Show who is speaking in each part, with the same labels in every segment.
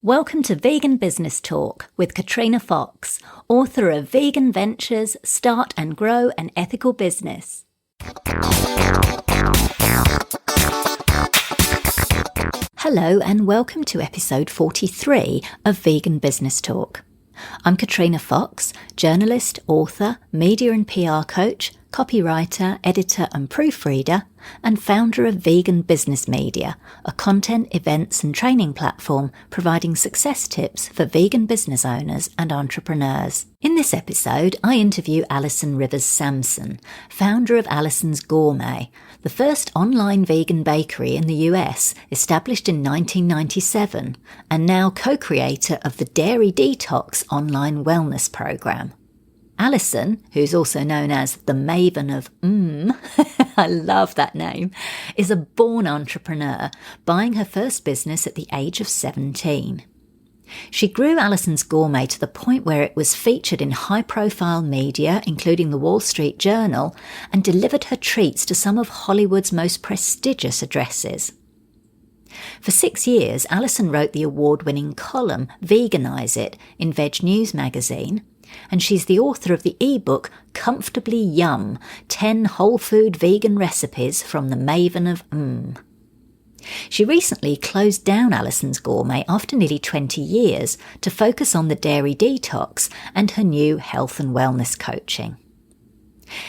Speaker 1: Welcome to Vegan Business Talk with Katrina Fox, author of Vegan Ventures, Start and Grow an Ethical Business. Hello and welcome to episode 43 of Vegan Business Talk. I'm Katrina Fox, journalist, author, media and PR coach, copywriter, editor and proofreader, and founder of Vegan Business Media, a content, events and training platform providing success tips for vegan business owners and entrepreneurs. In this episode, I interview Allison Samson, founder of Allisons Gourmet, the first online vegan bakery in the US, established in 1997, and now co-creator of the Dairy Detox online wellness program. Allison, who's also known as the Maven of I love that name, is a born entrepreneur, buying her first business at the age of 17. She grew Allisons Gourmet to the point where it was featured in high-profile media, including the Wall Street Journal, and delivered her treats to some of Hollywood's most prestigious addresses. For 6 years, Allison wrote the award-winning column Veganize It in Veg News magazine, and she's the author of the ebook Comfortably Yum, 10 whole food vegan recipes from the Maven of She recently closed down Allisons Gourmet after nearly 20 years to focus on the Dairy Detox and her new health and wellness coaching.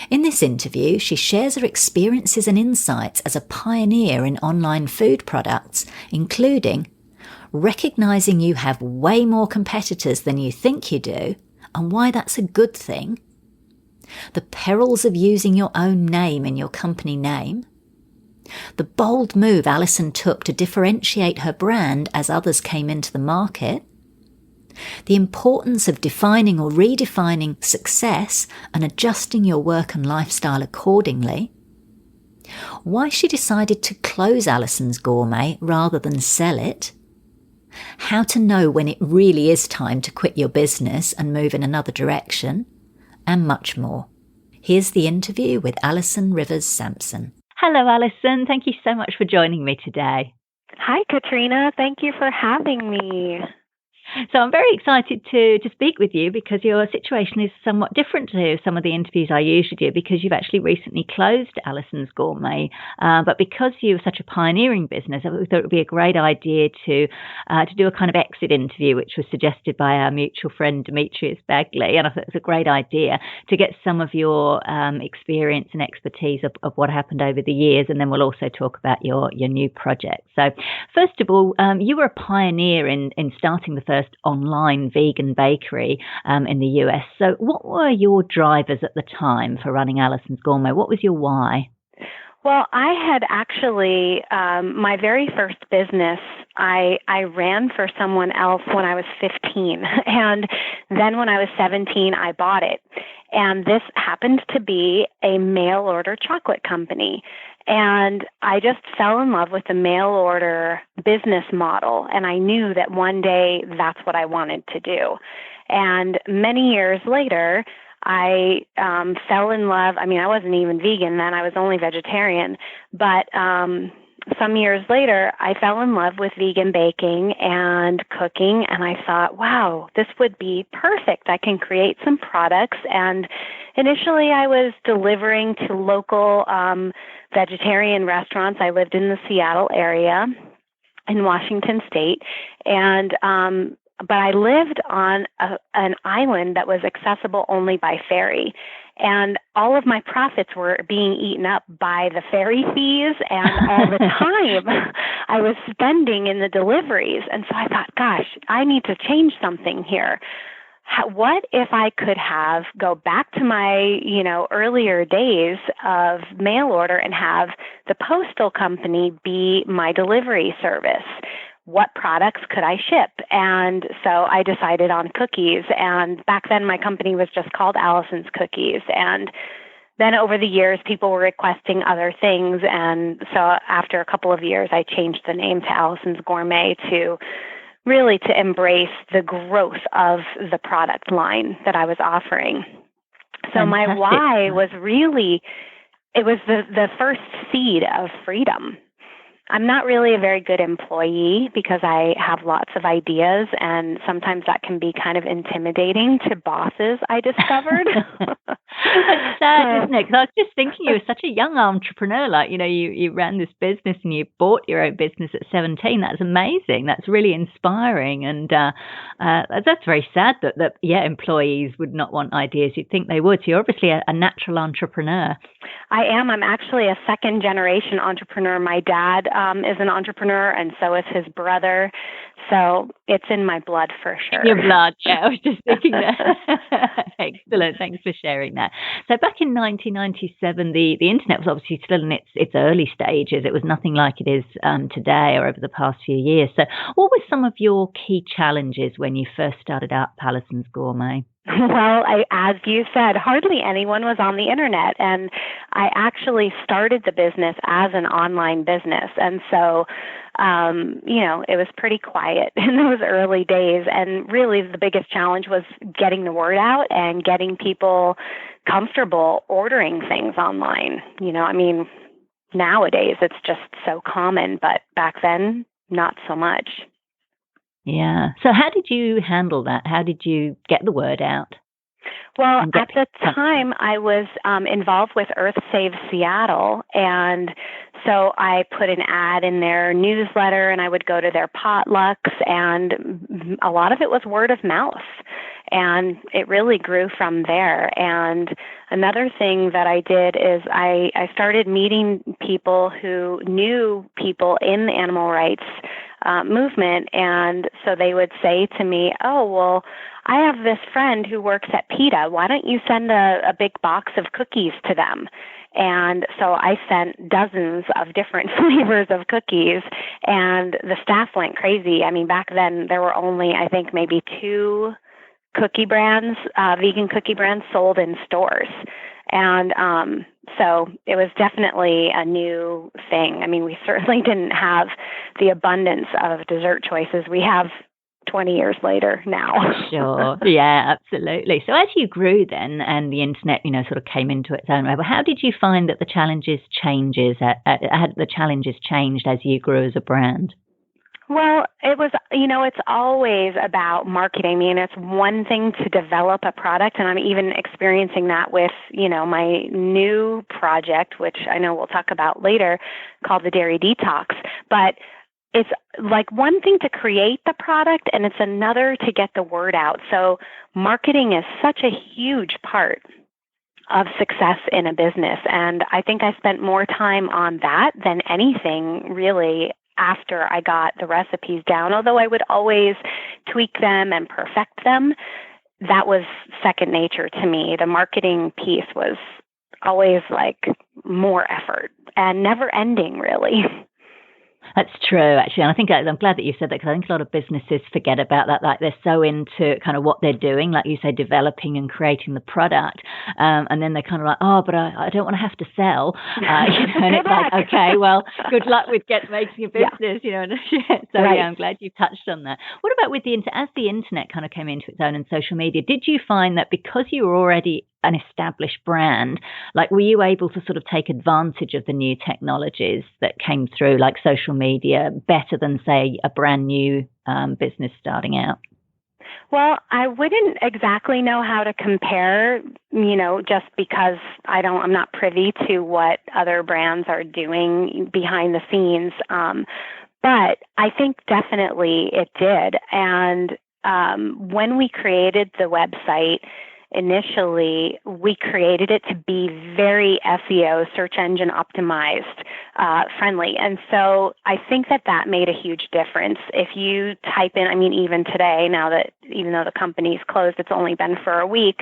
Speaker 1: In this interview, she shares her experiences and insights as a pioneer in online food products, including recognizing you have way more competitors than you think you do, and why that's a good thing, the perils of using your own name in your company name, the bold move Allison took to differentiate her brand as others came into the market, the importance of defining or redefining success and adjusting your work and lifestyle accordingly, why she decided to close Allisons Gourmet rather than sell it, how to know when it really is time to quit your business and move in another direction, and much more. Here's the interview with Allison Samson. Hello, Allison. Thank you so much for joining me today.
Speaker 2: Hi, Katrina. Thank you for having me.
Speaker 1: So I'm very excited to speak with you because your situation is somewhat different to some of the interviews I usually do, because you've actually recently closed Allisons Gourmet. But because you're such a pioneering business, I thought it would be a great idea to do a kind of exit interview, which was suggested by our mutual friend Demetrius Bagley. And I thought it was a great idea to get some of your experience and expertise of what happened over the years. And then we'll also talk about your new project. So first of all, you were a pioneer in starting the first online vegan bakery in the US. So what were your drivers at the time for running Allisons Gourmet? What was your why?
Speaker 2: Well, I had actually, my very first business, I ran for someone else when I was 15. And then when I was 17, I bought it. And this happened to be a mail order chocolate company. And I just fell in love with the mail order business model. And I knew that one day that's what I wanted to do. And many years later, I fell in love. I mean, I wasn't even vegan then. I was only vegetarian. But some years later, I fell in love with vegan baking and cooking. And I thought, wow, this would be perfect. I can create some products. And initially, I was delivering to local vegetarian restaurants. I lived in the Seattle area in Washington State. And but I lived on an island that was accessible only by ferry. And all of my profits were being eaten up by the ferry fees and all the time I was spending in the deliveries. And so I thought, gosh, I need to change something here. What if I could go back to my, earlier days of mail order and have the postal company be my delivery service? What products could I ship? And so I decided on cookies. And back then my company was just called Allisons Cookies. And then over the years, people were requesting other things. And so after a couple of years, I changed the name to Allisons Gourmet to embrace the growth of the product line that I was offering. So Fantastic. My why was really, it was the first seed of freedom. I'm not really a very good employee because I have lots of ideas, and sometimes that can be kind of intimidating to bosses, I discovered.
Speaker 1: It's sad, isn't it? Because I was just thinking you were such a young entrepreneur. Like, you ran this business and you bought your own business at 17. That's amazing. That's really inspiring. And that's very sad that employees would not want ideas. You'd think they would. So you're obviously a natural entrepreneur.
Speaker 2: I am. I'm actually a second generation entrepreneur. My dad is an entrepreneur, and so is his brother. So it's in my blood for sure.
Speaker 1: Your blood, yeah. I was just thinking that. Excellent. Thanks for sharing that. So back in 1997, the internet was obviously still in its early stages. It was nothing like it is today or over the past few years. So what were some of your key challenges when you first started out Allisons Gourmet?
Speaker 2: Well, as you said, hardly anyone was on the internet, and I actually started the business as an online business, and so, it was pretty quiet in those early days, and really the biggest challenge was getting the word out and getting people comfortable ordering things online. Nowadays it's just so common, but back then, not so much.
Speaker 1: Yeah. So how did you handle that? How did you get the word out?
Speaker 2: Well, at the time, I was involved with Earth Save Seattle, and so I put an ad in their newsletter, and I would go to their potlucks, and a lot of it was word of mouth, and it really grew from there. And another thing that I did is I started meeting people who knew people in the animal rights movement, and so they would say to me, "Oh, well, I have this friend who works at PETA. Why don't you send a big box of cookies to them?" And so I sent dozens of different flavors of cookies, and the staff went crazy. I mean, back then there were only, I think, maybe 2 cookie brands, vegan cookie brands sold in stores. And so it was definitely a new thing. I mean, we certainly didn't have the abundance of dessert choices we have 20 years later now. Sure.
Speaker 1: Yeah, absolutely. So as you grew then and the internet, sort of came into its own way, how did you find that the challenges changed as you grew as a brand?
Speaker 2: Well, it was, it's always about marketing. I mean, it's one thing to develop a product, and I'm even experiencing that with, my new project, which I know we'll talk about later, called the Dairy Detox. But it's like one thing to create the product, and it's another to get the word out. So marketing is such a huge part of success in a business. And I think I spent more time on that than anything really after I got the recipes down. Although I would always tweak them and perfect them, that was second nature to me. The marketing piece was always like more effort and never ending, really.
Speaker 1: That's true, actually. And I think I'm glad that you said that, because I think a lot of businesses forget about that. Like, they're so into kind of what they're doing, like you say, developing and creating the product. And then they're kind of like, oh, but I don't want to have to sell. And it's like, okay, well, good luck with making a business, So right. Yeah, I'm glad you touched on that. What about with as the internet kind of came into its own and social media, did you find that because you were already an established brand, like, were you able to sort of take advantage of the new technologies that came through, like social media, better than, say, a brand new business starting out?
Speaker 2: Well, I wouldn't exactly know how to compare, just because I'm not privy to what other brands are doing behind the scenes. But I think definitely it did. And when we created the website, initially, we created it to be very SEO, search engine optimized, friendly. And so I think that made a huge difference. If you type in, even today, now that even though the company's closed, it's only been for a week,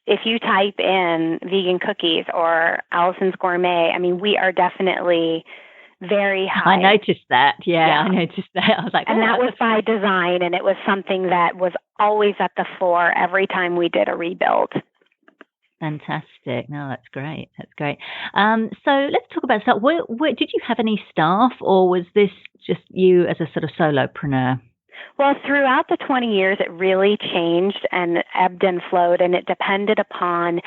Speaker 2: if you type in vegan cookies or Allisons Gourmet, we are definitely very high.
Speaker 1: I noticed that. Yeah, I noticed that. I was like,
Speaker 2: and that was by design, and it was something that was always at the fore every time we did a rebuild.
Speaker 1: Fantastic. No, that's great. That's great. So let's talk about staff. Where, did you have any staff, or was this just you as a sort of solopreneur?
Speaker 2: Well, throughout the 20 years, it really changed and ebbed and flowed, and it depended upon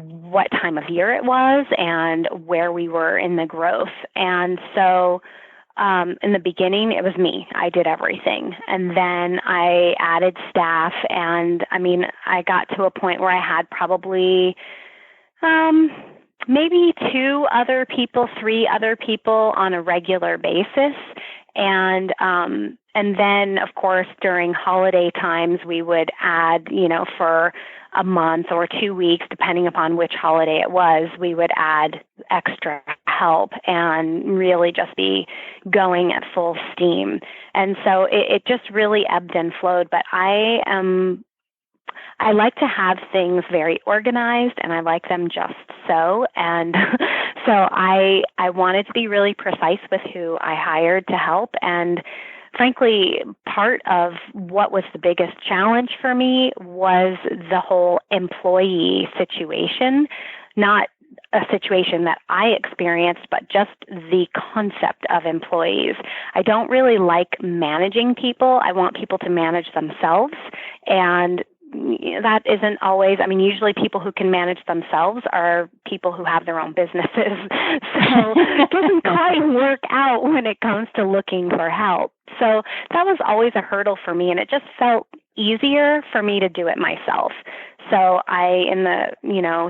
Speaker 2: what time of year it was and where we were in the growth. And so in the beginning, it was me. I did everything. And then I added staff. And I mean, I got to a point where I had probably maybe 3 other people on a regular basis. And then, of course, during holiday times, we would add, for a month or 2 weeks, depending upon which holiday it was, we would add extra help and really just be going at full steam. And so it just really ebbed and flowed. But I like to have things very organized, and I like them just so. And so I wanted to be really precise with who I hired to help. And frankly, part of what was the biggest challenge for me was the whole employee situation, not a situation that I experienced, but just the concept of employees. I don't really like managing people. I want people to manage themselves. And that isn't always, usually people who can manage themselves are people who have their own businesses. So it doesn't quite work out when it comes to looking for help. So that was always a hurdle for me, and it just felt easier for me to do it myself. So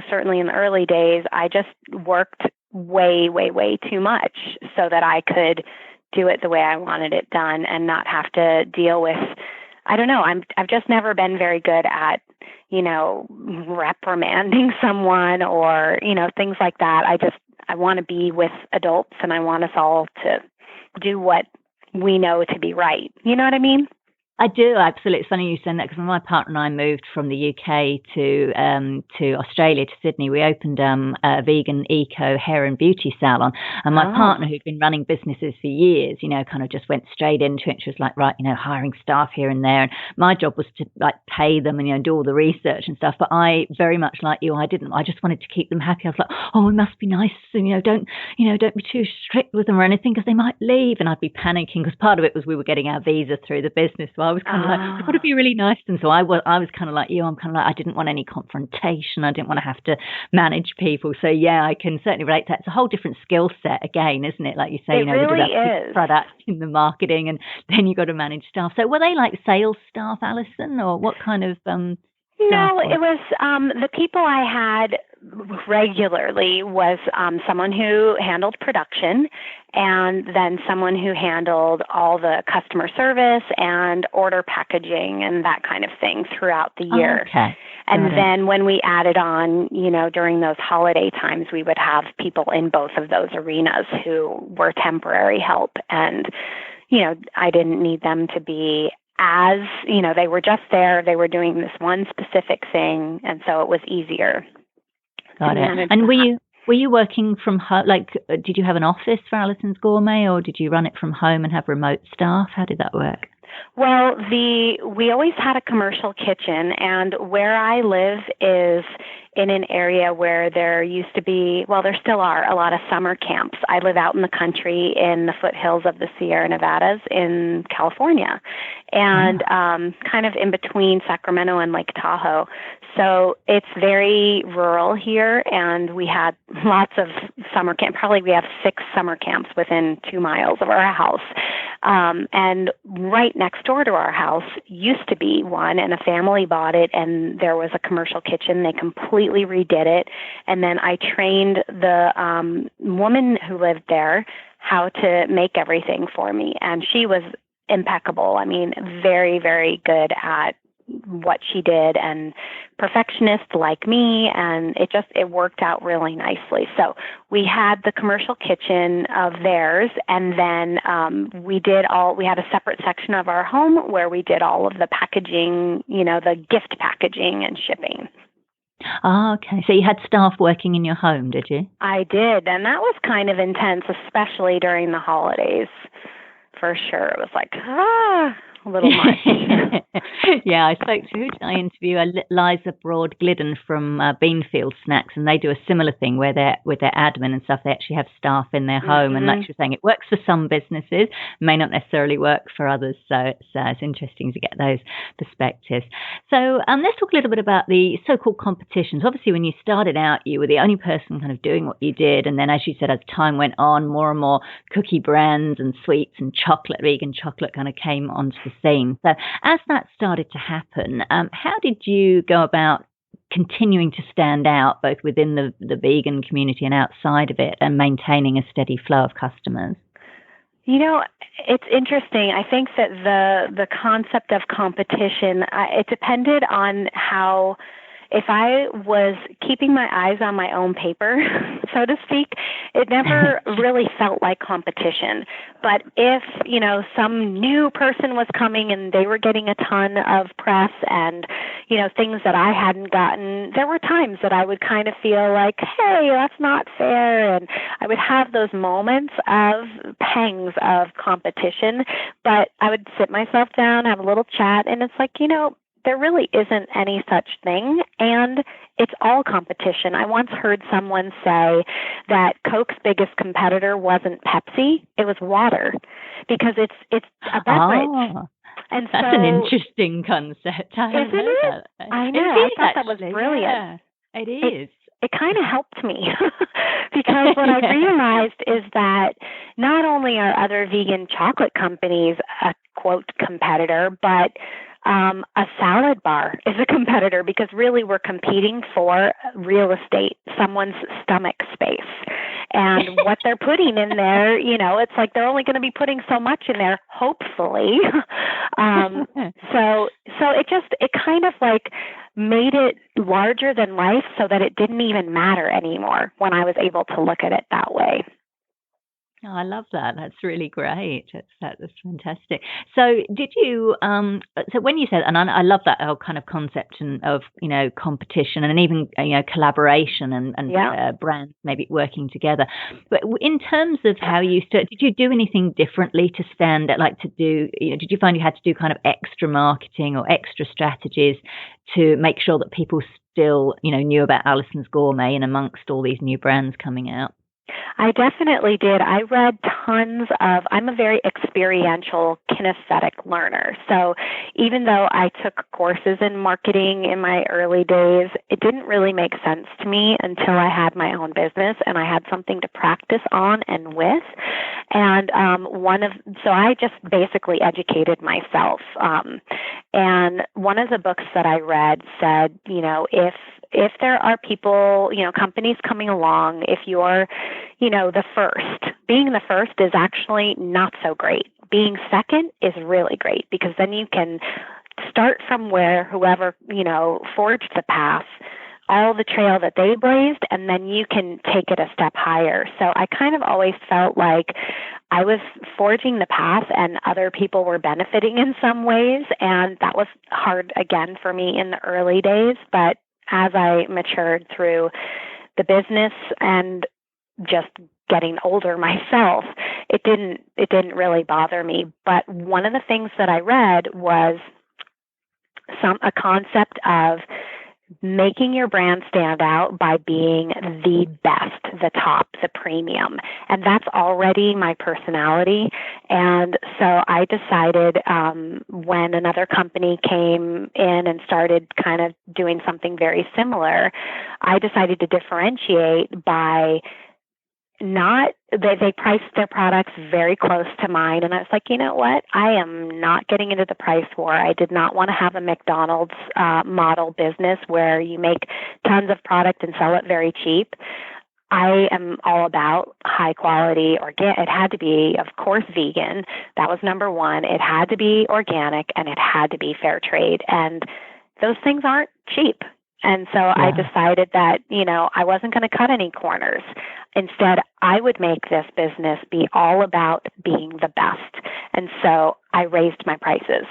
Speaker 2: certainly in the early days, I just worked way, way, way too much so that I could do it the way I wanted it done and not have to deal with, I don't know, I've just never been very good at, reprimanding someone or, things like that. I want to be with adults, and I want us all to do what we know to be right. You know what I mean?
Speaker 1: I do, absolutely. It's funny you saying that, because when my partner and I moved from the UK to Australia, to Sydney, we opened a vegan eco hair and beauty salon. And my partner, who'd been running businesses for years, kind of just went straight into it. She was like, right, hiring staff here and there. And my job was to pay them and, do all the research and stuff. But I, very much like you, I just wanted to keep them happy. I was like, oh, it must be nice. And, don't be too strict with them or anything, because they might leave. And I'd be panicking, because part of it was we were getting our visa through the business. So I was kind of like, I've got to be really nice. And so I was kind of like you. I'm kind of like, I didn't want any confrontation. I didn't want to have to manage people. So yeah, I can certainly relate to that. It's a whole different skill set again, isn't it? Like you say,
Speaker 2: it really is.
Speaker 1: Product in the marketing, and then you got to manage staff. So were they like sales staff, Allison, or what kind of
Speaker 2: No, it was the people I had regularly was someone who handled production, and then someone who handled all the customer service and order packaging and that kind of thing throughout the year.
Speaker 1: Okay.
Speaker 2: And then when we added on, during those holiday times, we would have people in both of those arenas who were temporary help. And, I didn't need them to be as, they were just there, they were doing this one specific thing, and so it was easier.
Speaker 1: Got it. And were you working from home? Like, did you have an office for Allisons Gourmet, or did you run it from home and have remote staff? How did that work?
Speaker 2: Well, we always had a commercial kitchen, and where I live is in an area where there used to be, well, there still are a lot of summer camps. I live out in the country in the foothills of the Sierra Nevadas in California, and kind of in between Sacramento and Lake Tahoe. So it's very rural here, and we had lots of summer camp. Probably we have 6 summer camps within 2 miles of our house. And right next door to our house used to be one, and a family bought it, and there was a commercial kitchen. They completely redid it. And then I trained the woman who lived there how to make everything for me. And she was impeccable. I mean, very, very good at what she did, and perfectionist like me, and it worked out really nicely. So we had the commercial kitchen of theirs, and then we had a separate section of our home where we did all of the packaging, the gift packaging and shipping.
Speaker 1: Oh, okay. So you had staff working in your home, did you?
Speaker 2: I did, and that was kind of intense, especially during the holidays. For sure. It was like, a little much.
Speaker 1: Yeah, I spoke to, who did I interview? Liza Broad-Glidden from Beanfield Snacks, and they do a similar thing where with their admin and stuff, they actually have staff in their home, and like she was saying, it works for some businesses, may not necessarily work for others, so it's interesting to get those perspectives. So let's talk a little bit about the so-called competitions. Obviously, when you started out, you were the only person kind of doing what you did, and then as you said, as time went on, more and more cookie brands and sweets and chocolate, vegan chocolate kind of came onto the scene. So as that started to happen, how did you go about continuing to stand out both within the vegan community and outside of it, and maintaining a steady flow of customers?
Speaker 2: You know, it's interesting. I think that the concept of competition, it depended on how, if I was keeping my eyes on my own paper, so to speak, it never really felt like competition. But if, some new person was coming and they were getting a ton of press and, things that I hadn't gotten, there were times that I would kind of feel like, hey, that's not fair. And I would have those moments of pangs of competition, but I would sit myself down, have a little chat, and it's like, there really isn't any such thing, and it's all competition. I once heard someone say that Coke's biggest competitor wasn't Pepsi, it was water, because it's a beverage.
Speaker 1: Oh, and that's an interesting concept. I
Speaker 2: know
Speaker 1: that.
Speaker 2: I know. I thought that was brilliant.
Speaker 1: Yeah, it is.
Speaker 2: It kind of helped me because what I realized is that not only are other vegan chocolate companies a, quote, competitor, but a salad bar is a competitor, because really we're competing for real estate, someone's stomach space. And what they're putting in there, it's like they're only going to be putting so much in there, hopefully. So it kind of like made it larger than life, so that it didn't even matter anymore when I was able to look at it that way.
Speaker 1: Oh, I love that. That's really great. That's fantastic. So did you, so when you said, and I love that whole kind of concept of, competition and even, collaboration and brands maybe working together. But in terms of how you started, did you do anything differently to stand out, like to do, did you find you had to do kind of extra marketing or extra strategies to make sure that people still, knew about Allisons Gourmet and amongst all these new brands coming out?
Speaker 2: I definitely did. I read tons of, I'm a very experiential, kinesthetic learner. So even though I took courses in marketing in my early days, it didn't really make sense to me until I had my own business and I had something to practice on and with. And so I just basically educated myself. And one of the books that I read said, if there are people, companies coming along, if you're, the first, being the first is actually not so great. Being second is really great, because then you can start from where whoever, forged the path, all the trail that they blazed, and then you can take it a step higher. So I kind of always felt like I was forging the path and other people were benefiting in some ways. And that was hard again for me in the early days. But as I matured through the business and just getting older myself, it didn't really bother me. But one of the things that I read was a concept of making your brand stand out by being the best, the top, the premium. And that's already my personality. And so I decided when another company came in and started kind of doing something very similar, I decided to differentiate by they priced their products very close to mine. And I was like, you know what? I am not getting into the price war. I did not want to have a McDonald's model business where you make tons of product and sell it very cheap. I am all about high quality organic. It had to be, of course, vegan. That was number one. It had to be organic, and it had to be fair trade. And those things aren't cheap. And so I decided that, I wasn't going to cut any corners. Instead, I would make this business be all about being the best. And so I raised my prices.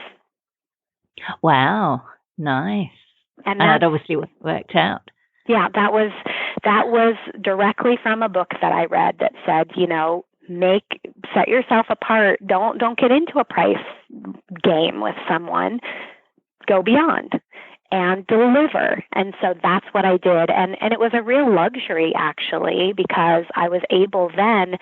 Speaker 1: Wow. Nice. And that obviously worked out.
Speaker 2: Yeah, that was directly from a book that I read that said, set yourself apart. Don't get into a price game with someone. go beyond and deliver. And so that's what I did. And it was a real luxury, actually, because I was able then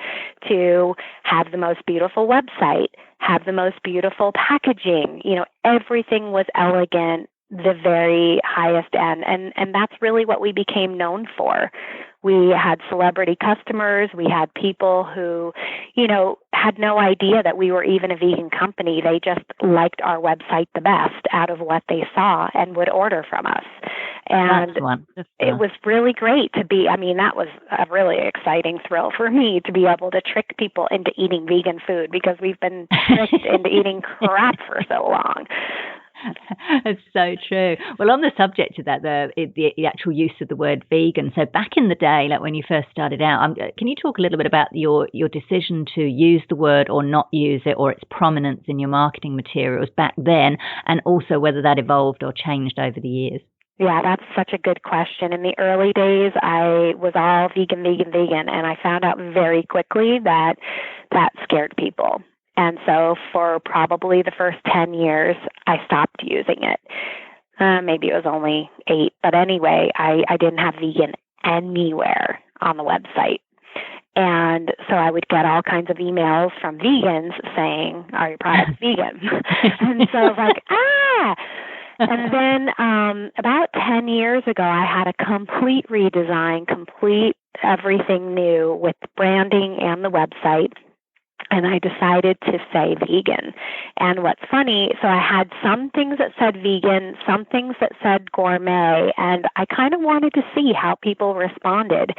Speaker 2: to have the most beautiful website, have the most beautiful packaging. Everything was elegant, the very highest end. And that's really what we became known for. We had celebrity customers. We had people who, had no idea that we were even a vegan company. They just liked our website the best out of what they saw and would order from us. And it was really great to be, that was a really exciting thrill for me to be able to trick people into eating vegan food, because we've been tricked into eating crap for so long.
Speaker 1: It's so true. Well, on the subject of that, the actual use of the word vegan. So back in the day, like when you first started out, can you talk a little bit about your decision to use the word or not use it, or its prominence in your marketing materials back then, and also whether that evolved or changed over the years?
Speaker 2: Yeah, that's such a good question. In the early days, I was all vegan, and I found out very quickly that scared people. And so for probably the first 10 years, I stopped using it. Maybe it was only 8. But anyway, I didn't have vegan anywhere on the website. And so I would get all kinds of emails from vegans saying, "Are your products vegan?" And so I was like, And then about 10 years ago, I had a complete redesign, complete everything new with branding and the website. And I decided to say vegan. And what's funny, so I had some things that said vegan, some things that said gourmet, and I kind of wanted to see how people responded.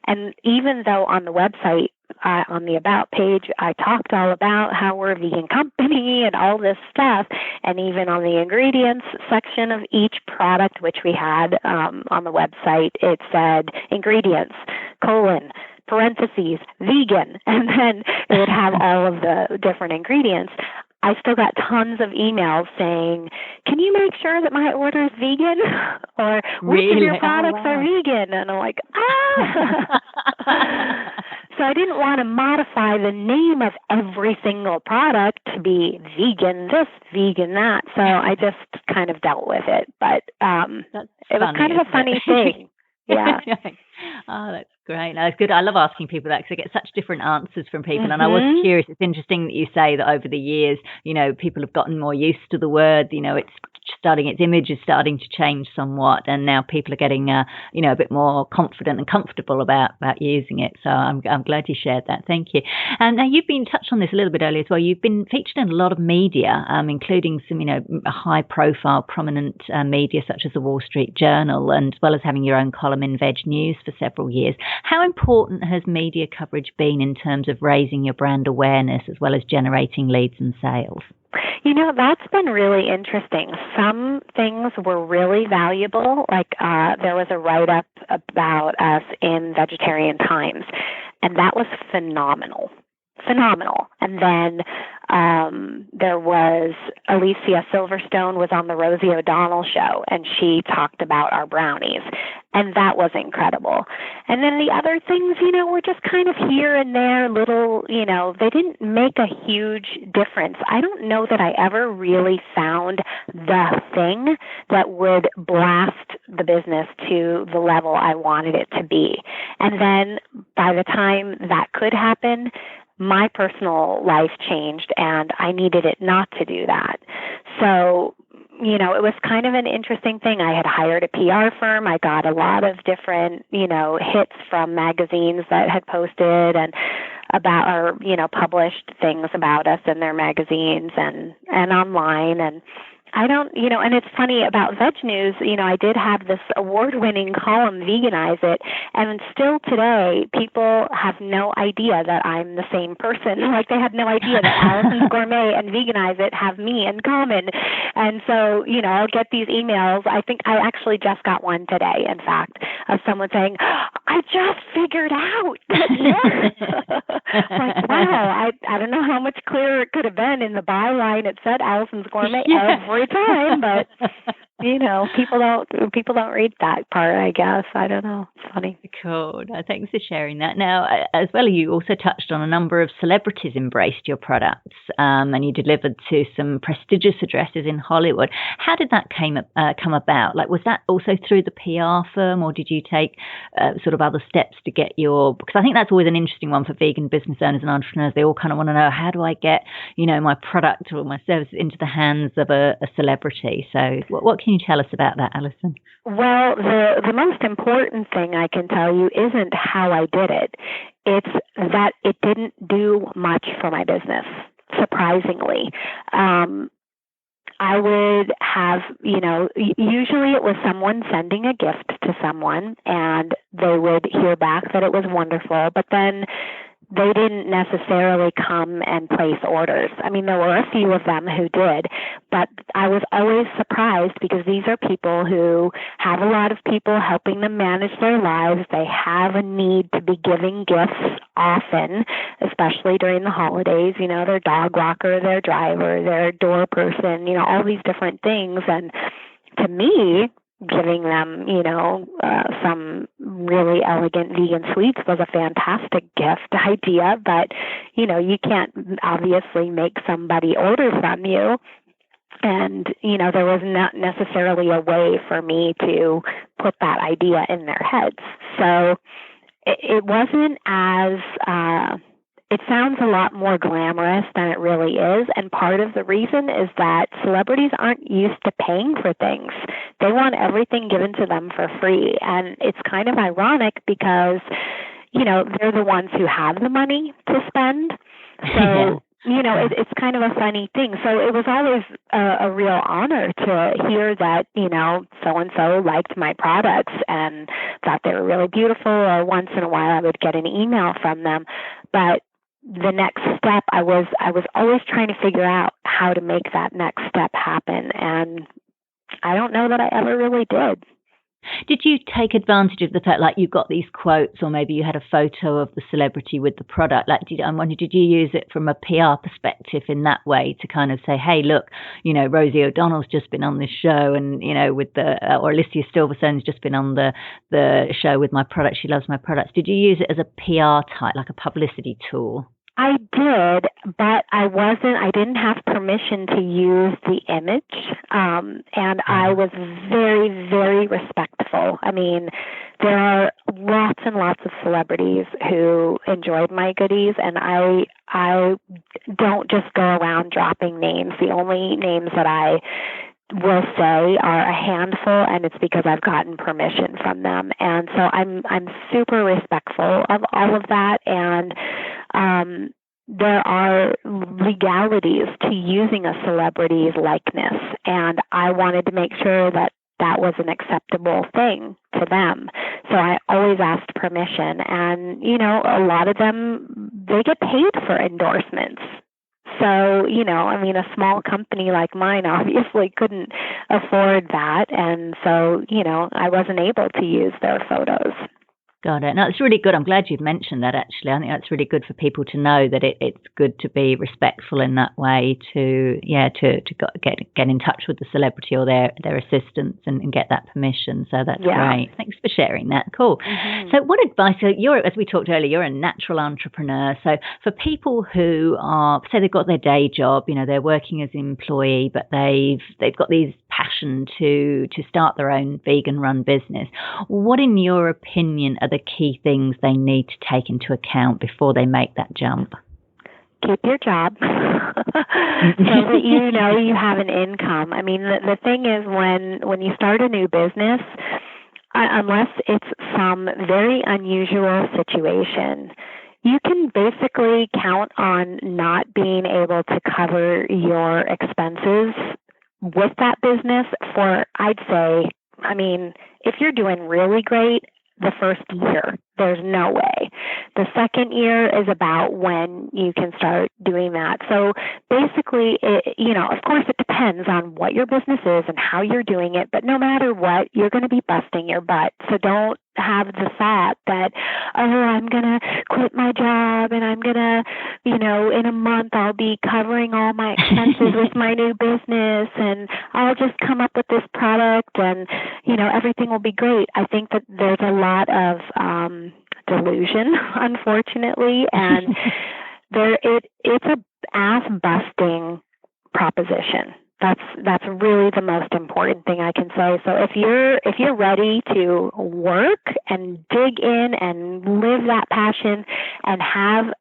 Speaker 2: And even though on the website, on the About page, I talked all about how we're a vegan company and all this stuff, and even on the ingredients section of each product, which we had on the website, it said ingredients, parentheses, vegan, and then it would have all of the different ingredients. I still got tons of emails saying, "Can you make sure that my order is vegan?" Or, "Which of your products are vegan?" And I'm like, So I didn't want to modify the name of every single product to be vegan this, vegan that. So I just kind of dealt with it. But it was kind of a funny thing. Yeah.
Speaker 1: Oh, that's great. No, it's good. I love asking people that, because I get such different answers from people. And I was curious. It's interesting that you say that over the years, people have gotten more used to the word. Its image is starting to change somewhat, and now people are getting a bit more confident and comfortable about using it. So I'm glad you shared that. Thank you. And now you've been touched on this a little bit earlier as well. You've been featured in a lot of media, including some high profile, prominent media such as the Wall Street Journal, and as well as having your own column in Veg News for several years. How important has media coverage been in terms of raising your brand awareness as well as generating leads and sales?
Speaker 2: That's been really interesting. Some things were really valuable. Like there was a write-up about us in Vegetarian Times, and that was phenomenal. And then there was Alicia Silverstone was on the Rosie O'Donnell show, and she talked about our brownies, and that was incredible. And then the other things, were just kind of here and there, little, they didn't make a huge difference. I don't know that I ever really found the thing that would blast the business to the level I wanted it to be. And then by the time that could happen, my personal life changed, and I needed it not to do that. So, it was kind of an interesting thing. I had hired a PR firm. I got a lot of different, hits from magazines that had posted and about or, published things about us in their magazines and online. And I don't, and it's funny about Veg News, I did have this award-winning column, Veganize It, and still today, people have no idea that I'm the same person. Like, they had no idea that Allisons Gourmet and Veganize It have me in common. And so, I'll get these emails. I think I actually just got one today, in fact, of someone saying, "I just figured out." Like, wow, I don't know how much clearer it could have been. In the byline, it said Allisons Gourmet every time, but People don't read that part, I guess. I don't know. It's funny.
Speaker 1: Cool. No, thanks for sharing that. Now, as well, you also touched on a number of celebrities embraced your products, and you delivered to some prestigious addresses in Hollywood. How did that come about? Like, was that also through the PR firm, or did you take sort of other steps to get because I think that's always an interesting one for vegan business owners and entrepreneurs. They all kind of want to know, how do I get, my product or my service into the hands of a celebrity? So what can you tell us about that, Allison?
Speaker 2: Well, the most important thing I can tell you isn't how I did it. It's that it didn't do much for my business, surprisingly. I would have, usually it was someone sending a gift to someone and they would hear back that it was wonderful, but then they didn't necessarily come and place orders. I mean, there were a few of them who did, but I was always surprised because these are people who have a lot of people helping them manage their lives. They have a need to be giving gifts often, especially during the holidays, their dog walker, their driver, their door person, all these different things. And to me, giving them, some really elegant vegan sweets was a fantastic gift idea, but, you can't obviously make somebody order from you. And, there was not necessarily a way for me to put that idea in their heads. So it wasn't as, it sounds a lot more glamorous than it really is, and part of the reason is that celebrities aren't used to paying for things. They want everything given to them for free, and it's kind of ironic because, they're the ones who have the money to spend. So, it's kind of a funny thing. So it was always a real honor to hear that, so-and-so liked my products and thought they were really beautiful, or once in a while I would get an email from them. But the next step, I was always trying to figure out how to make that next step happen. And I don't know that I ever really did.
Speaker 1: Did you take advantage of the fact, like, you got these quotes, or maybe you had a photo of the celebrity with the product? Like, did you use it from a PR perspective in that way to kind of say, hey, look, Rosie O'Donnell's just been on this show, and with or Alicia Silverstone's just been on the show with my product. She loves my products. Did you use it as a PR type, like a publicity tool?
Speaker 2: I did, but I didn't have permission to use the image, and I was very, very respectful. I mean, there are lots and lots of celebrities who enjoyed my goodies, and I don't just go around dropping names. The only names that I will say are a handful, and it's because I've gotten permission from them. And so I'm super respectful of all of that, and there are legalities to using a celebrity's likeness, and I wanted to make sure that that was an acceptable thing to them. So I always asked permission, and, a lot of them, they get paid for endorsements. So, a small company like mine obviously couldn't afford that, and so, I wasn't able to use their photos.
Speaker 1: Got it. No, it's really good. I'm glad you've mentioned that, actually. I think that's really good for people to know that it's good to be respectful in that way, to get in touch with the celebrity or their assistants and get that permission. So that's great. Thanks for sharing that. Cool. Mm-hmm. So what advice, as we talked earlier, you're a natural entrepreneur. So for people who are, say they've got their day job, they're working as an employee, but they've got these passion to start their own vegan run business, what in your opinion are the key things they need to take into account before they make that jump?
Speaker 2: Keep your job so that you have an income. I mean, the thing is, when you start a new business, unless it's some very unusual situation, you can basically count on not being able to cover your expenses with that business for, I'd say, if you're doing really great, the first year, there's no way. The second year is about when you can start doing that. So basically, of course, it depends on what your business is and how you're doing it, but no matter what, you're going to be busting your butt. So don't have the thought that, oh, I'm going to quit my job and I'm going to, in a month I'll be covering all my expenses with my new business and I'll just come up with this product and, everything will be great. I think that there's a lot of delusion, unfortunately, and it's a ass-busting proposition. That's really the most important thing I can say. So if you're ready to work and dig in and live that passion and have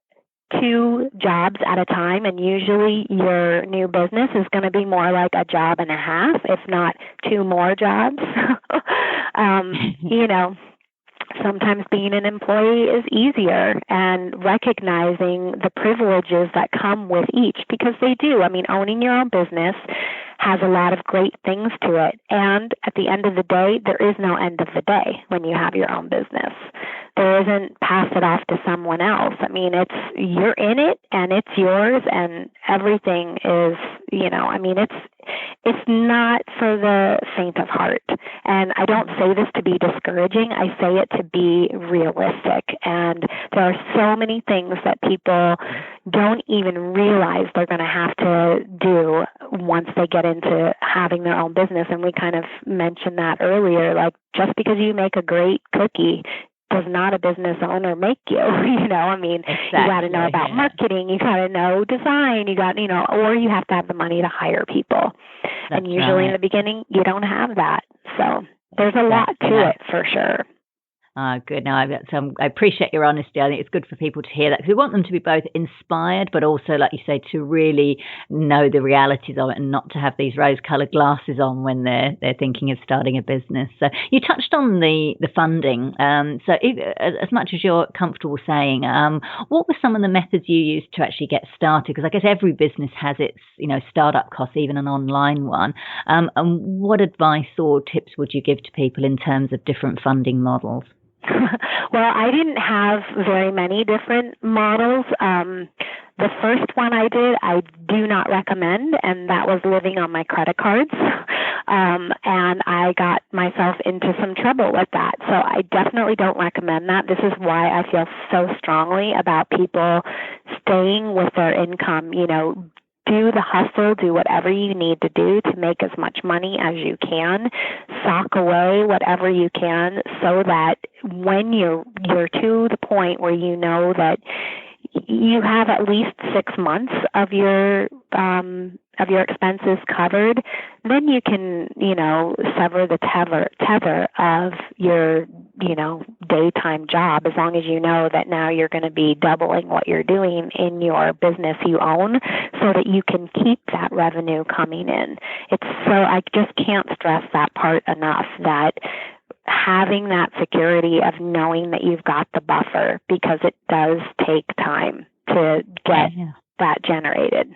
Speaker 2: 2 jobs at a time, and usually your new business is going to be more like a job and a half, if not 2 more jobs. Sometimes being an employee is easier, and recognizing the privileges that come with each, because they do. I mean, owning your own business has a lot of great things to it. And at the end of the day, there is no end of the day when you have your own business. There isn't pass it off to someone else. I mean, you're in it and it's yours, and everything is, it's not for the faint of heart. And I don't say this to be discouraging. I say it to be realistic. And there are so many things that people don't even realize they're going to have to do once they get into having their own business. And we kind of mentioned that earlier, like just because you make a great cookie does not a business owner make you, exactly. You got to know about marketing, you got to know design, you got, or you have to have the money to hire people. That's and usually in the beginning, you don't have that. So there's a lot to it for sure.
Speaker 1: Good. No, I appreciate your honesty. I think it's good for people to hear that, because we want them to be both inspired, but also, like you say, to really know the realities of it and not to have these rose-coloured glasses on when they're thinking of starting a business. So you touched on the funding. So as much as you're comfortable saying, what were some of the methods you used to actually get started? Because I guess every business has its, startup costs, even an online one. And what advice or tips would you give to people in terms of different funding models?
Speaker 2: Well, I didn't have very many different models. The first one I did, I do not recommend, and that was living on my credit cards. And I got myself into some trouble with that. So I definitely don't recommend that. This is why I feel so strongly about people staying with their income, do the hustle, do whatever you need to do to make as much money as you can, sock away whatever you can, so that when you're to the point where you know that you have at least 6 months of your expenses covered, then you can, sever the tether of your, daytime job, as long as you know that now you're going to be doubling what you're doing in your business you own, so that you can keep that revenue coming in. I just can't stress that part enough, that having that security of knowing that you've got the buffer, because it does take time to get that generated.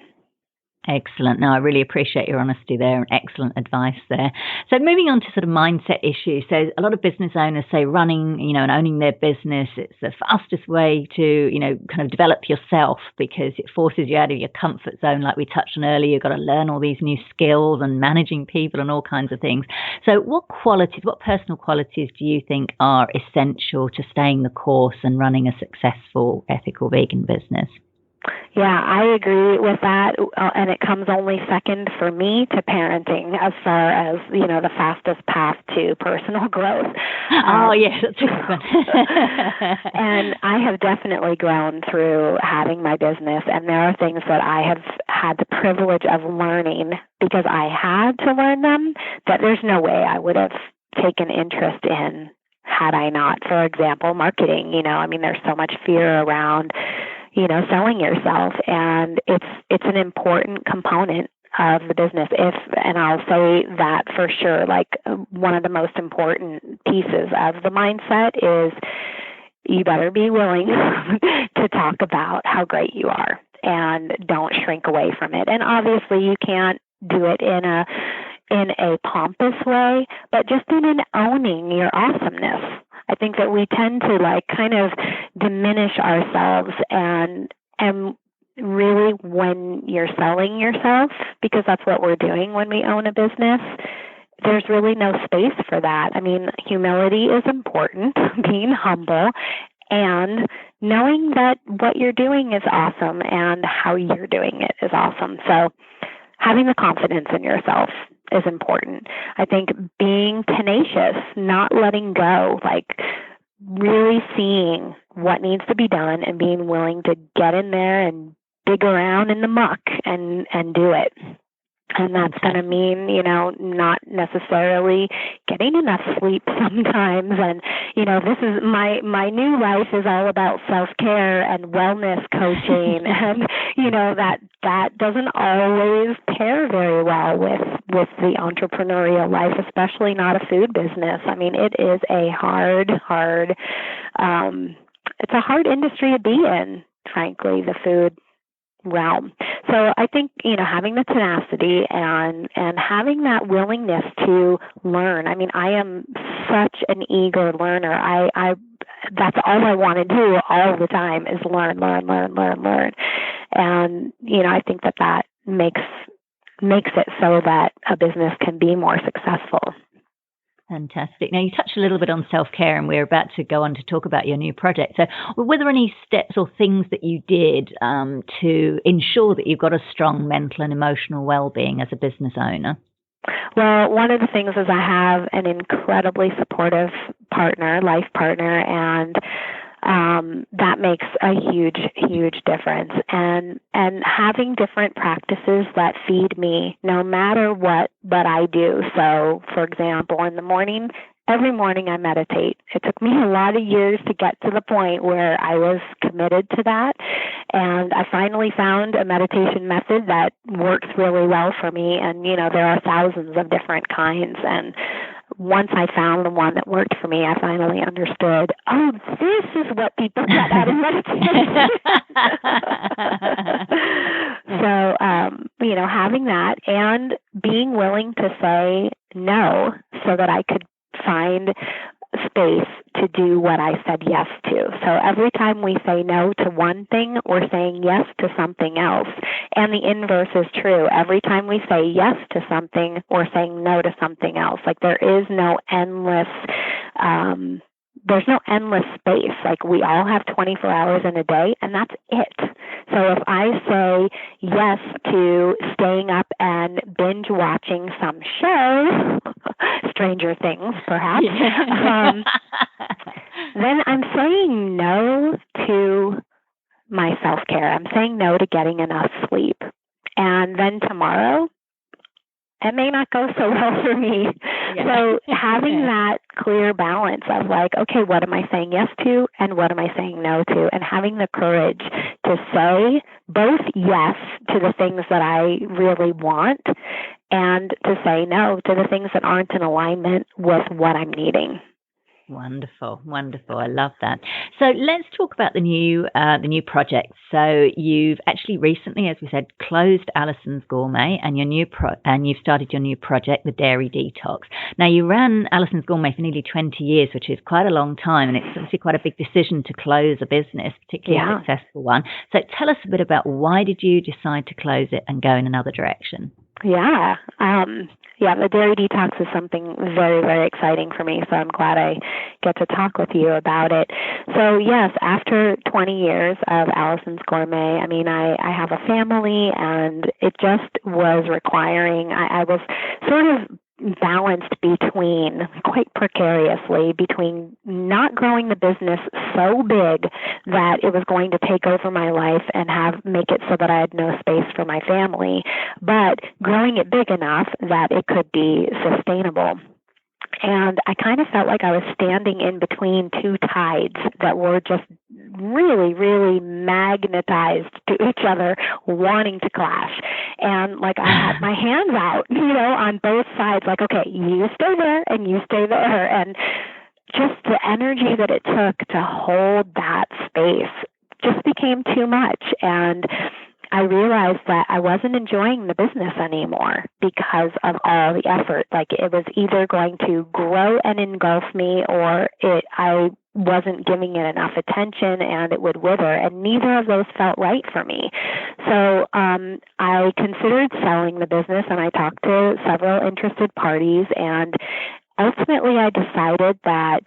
Speaker 1: Excellent. No, I really appreciate your honesty there, and excellent advice there. So moving on to sort of mindset issues. So a lot of business owners say running, and owning their business, it's the fastest way to, kind of develop yourself, because it forces you out of your comfort zone. Like we touched on earlier, you've got to learn all these new skills and managing people and all kinds of things. So what personal qualities do you think are essential to staying the course and running a successful ethical vegan business?
Speaker 2: Yeah, I agree with that, and it comes only second for me to parenting as far as, the fastest path to personal growth.
Speaker 1: Oh, yes, that's a good one.
Speaker 2: And I have definitely grown through having my business, and there are things that I have had the privilege of learning because I had to learn them that there's no way I would have taken interest in had I not. For example, marketing, there's so much fear around selling yourself, and it's an important component of the business. And I'll say that for sure, like one of the most important pieces of the mindset is you better be willing to talk about how great you are, and don't shrink away from it. And obviously you can't do it in a pompous way, but just in an owning your awesomeness. I think that we tend to kind of diminish ourselves, and really when you're selling yourself, because that's what we're doing when we own a business, there's really no space for that. I mean, humility is important, being humble, and knowing that what you're doing is awesome and how you're doing it is awesome. So having the confidence in yourself is important. I think being tenacious, not letting go, like really seeing what needs to be done and being willing to get in there and dig around in the muck and do it. And that's going to mean, not necessarily getting enough sleep sometimes. And, this is my new life is all about self-care and wellness coaching. And, that doesn't always pair very well with the entrepreneurial life, especially not a food business. I mean, it is a hard, it's a hard industry to be in, frankly, the food realm. So I think, having the tenacity and having that willingness to learn. I mean, I am such an eager learner. I that's all I want to do all the time is learn. And, I think that makes it so that a business can be more successful.
Speaker 1: Fantastic. Now, you touched a little bit on self-care, and we're about to go on to talk about your new project. So were there any steps or things that you did to ensure that you've got a strong mental and emotional well-being as a business owner?
Speaker 2: Well, one of the things is I have an incredibly supportive life partner, and that makes a huge difference. And having different practices that feed me no matter what I do. So, for example, in the morning, every morning I meditate. It took me a lot of years to get to the point where I was committed to that. And I finally found a meditation method that works really well for me. And, there are thousands of different kinds. And once I found the one that worked for me, I finally understood, this is what people get out of meditation. So, having that and being willing to say no so that I could find space to do what I said yes to. So every time we say no to one thing, we're saying yes to something else. And the inverse is true. Every time we say yes to something, we're saying no to something else. Like there is no endless, there's no endless space. Like we all have 24 hours in a day, and that's it. So if I say yes to staying up and binge watching some show, Stranger Things perhaps, then I'm saying no to my self-care. I'm saying no to getting enough sleep. And then tomorrow, it may not go so well for me. Yeah. So having that clear balance of like, okay, what am I saying yes to and what am I saying no to? And having the courage to say both yes to the things that I really want and to say no to the things that aren't in alignment with what I'm needing.
Speaker 1: Wonderful. I love that. So let's talk about the new project. So you've actually recently, as we said, closed Allisons Gourmet, and you've started your new project, the Dairy Detox. Now you ran Allisons Gourmet for nearly 20 years, which is quite a long time, and it's obviously quite a big decision to close a business, particularly a successful one. So tell us a bit about why did you decide to close it and go in another direction? The Dairy Detox is something very, very exciting for me, so I'm glad I get to talk with you about it. So yes, after 20 years of Allisons Gourmet, I mean, I have a family, and it just was requiring, I was sort of balanced between, quite precariously, between not growing the business so big that it was going to take over my life and make it so that I had no space for my family, but growing it big enough that it could be sustainable. And I kind of felt like I was standing in between two tides that were just really, really magnetized to each other, wanting to clash. And like I had my hands out, on both sides, like, okay, you stay there and you stay there. And just the energy that it took to hold that space just became too much. And I realized that I wasn't enjoying the business anymore because of all the effort. Like it was either going to grow and engulf me, or I
Speaker 2: wasn't giving it enough attention and it would wither, and neither of those felt right for me. So I considered selling the business, and I talked to several interested parties, and ultimately I decided that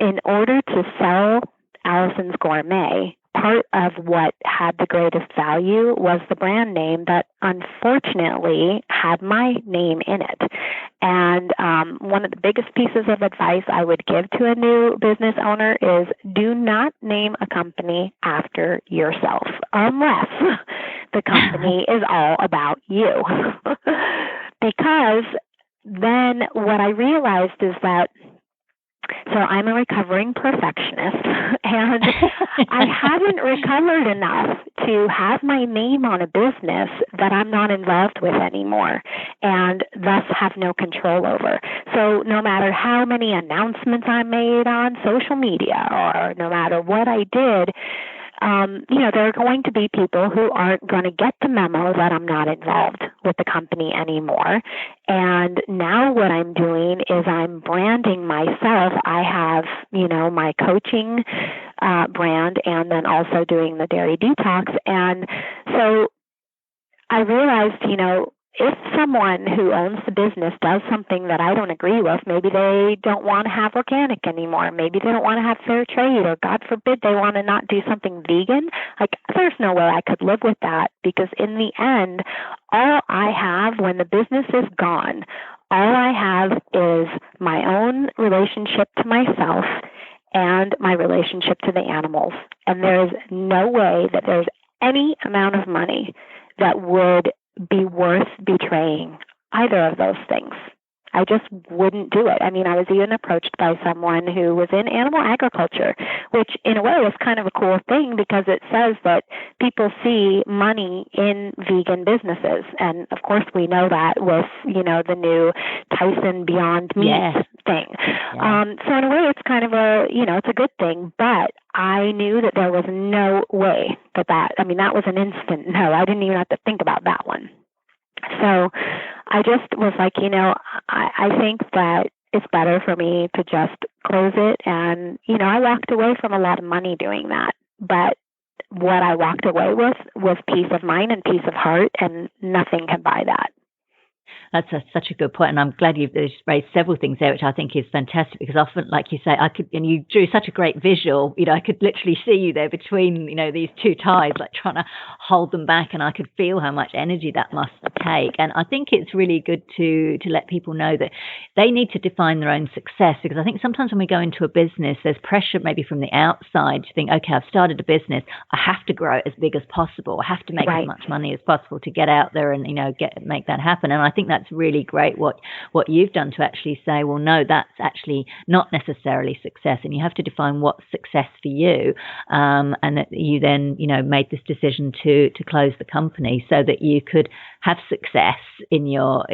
Speaker 2: in order to sell Allisons Gourmet, part of what had the greatest value was the brand name that unfortunately had my name in it. And one of the biggest pieces of advice I would give to a new business owner is do not name a company after yourself unless the company is all about you. Because then what I realized is that so I'm a recovering perfectionist, and I haven't recovered enough to have my name on a business that I'm not involved with anymore, and thus have no control over. So no matter how many announcements I made on social media, or no matter what I did, there are going to be people who aren't going to get the memo that I'm not involved with the company anymore. And now what I'm doing is I'm branding myself. I have, my coaching brand, and then also doing the Dairy Detox. And so I realized, if someone who owns the business does something that I don't agree with, maybe they don't want to have organic anymore, maybe they don't want to have fair trade, or God forbid they want to not do something vegan, like there's no way I could live with that, because in the end, all I have when the business is gone, all I have is my own relationship to myself and my relationship to the animals. And there is no way that there's any amount of money that would be worth betraying either of those things. I just wouldn't do it. I mean, I was even approached by someone who was in animal agriculture, which in a way is kind of a cool thing because it says that people see money in vegan businesses. And of course we know that with, the new Tyson Beyond Meat thing. Yeah. So in a way it's kind of it's a good thing, but I knew that there was no way that was an instant no. I didn't even have to think about that one. So I just was like, I think that it's better for me to just close it. And, I walked away from a lot of money doing that. But what I walked away with was peace of mind and peace of heart, and nothing can buy that.
Speaker 1: That's such a good point, and I'm glad you've raised several things there, which I think is fantastic, because often, like you say, and you drew such a great visual, I could literally see you there between, these two tides, like trying to hold them back, and I could feel how much energy that must take. And I think it's really good to let people know that they need to define their own success, because I think sometimes when we go into a business, there's pressure maybe from the outside to think, okay, I've started a business, I have to grow it as big as possible, I have to make as much money as possible to get out there and, make that happen. And I think that's really great what you've done to actually say, well, no, that's actually not necessarily success, and you have to define what's success for you, and that you then made this decision to close the company so that you could have success in your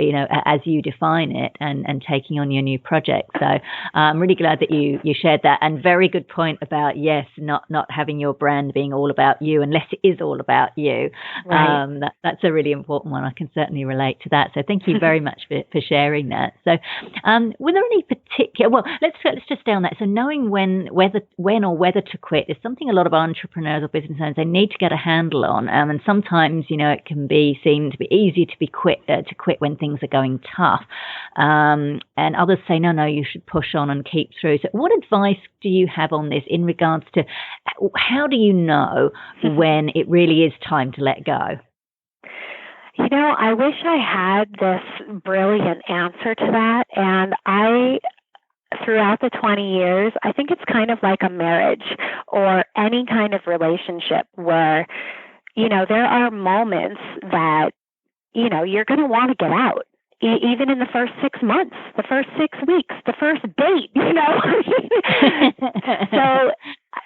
Speaker 1: as you define it, and taking on your new project. So I'm really glad that you shared that, and very good point about not having your brand being all about you unless it is all about you. Right. That's a really important one. I can certainly relate to that. So thank you very much for sharing that. So were there any particular, well, let's just stay on that. So knowing when or whether to quit is something a lot of entrepreneurs or business owners, they need to get a handle on. And sometimes, it can be seen to be easy to quit when things are going tough. And others say, no, you should push on and keep through. So what advice do you have on this in regards to how do you know when it really is time to let go?
Speaker 2: I wish I had this brilliant answer to that. And throughout the 20 years, I think it's kind of like a marriage or any kind of relationship where, there are moments that, you're going to want to get out. Even in the first 6 months, the first 6 weeks, the first date, So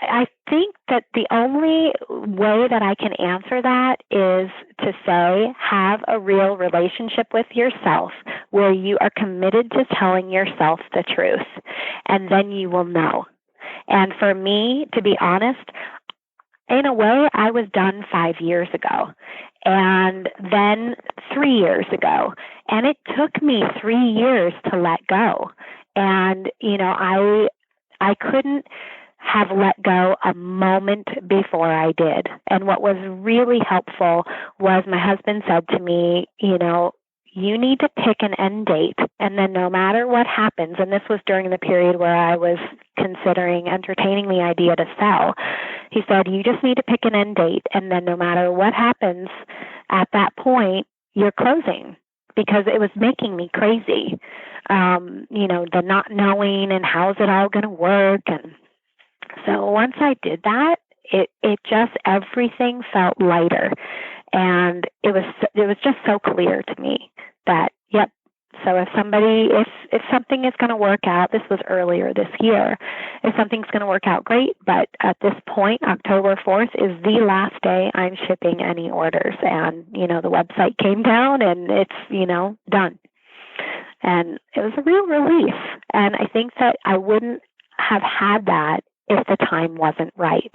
Speaker 2: I think that the only way that I can answer that is to say, have a real relationship with yourself where you are committed to telling yourself the truth, and then you will know. And for me, to be honest, in a way, I was done 5 years ago, and then 3 years ago. And it took me 3 years to let go. And, I couldn't have let go a moment before I did. And what was really helpful was my husband said to me, you need to pick an end date, and then no matter what happens, and this was during the period where I was considering entertaining the idea to sell, he said, you just need to pick an end date, and then no matter what happens at that point, you're closing, because it was making me crazy. The not knowing and how's it all going to work. And so once I did that, it just, everything felt lighter. And it was just so clear to me that, yep. So if something is going to work out, this was earlier this year, if something's going to work out, great. But at this point, October 4th is the last day I'm shipping any orders. And, the website came down and it's, done. And it was a real relief. And I think that I wouldn't have had that if the time wasn't right.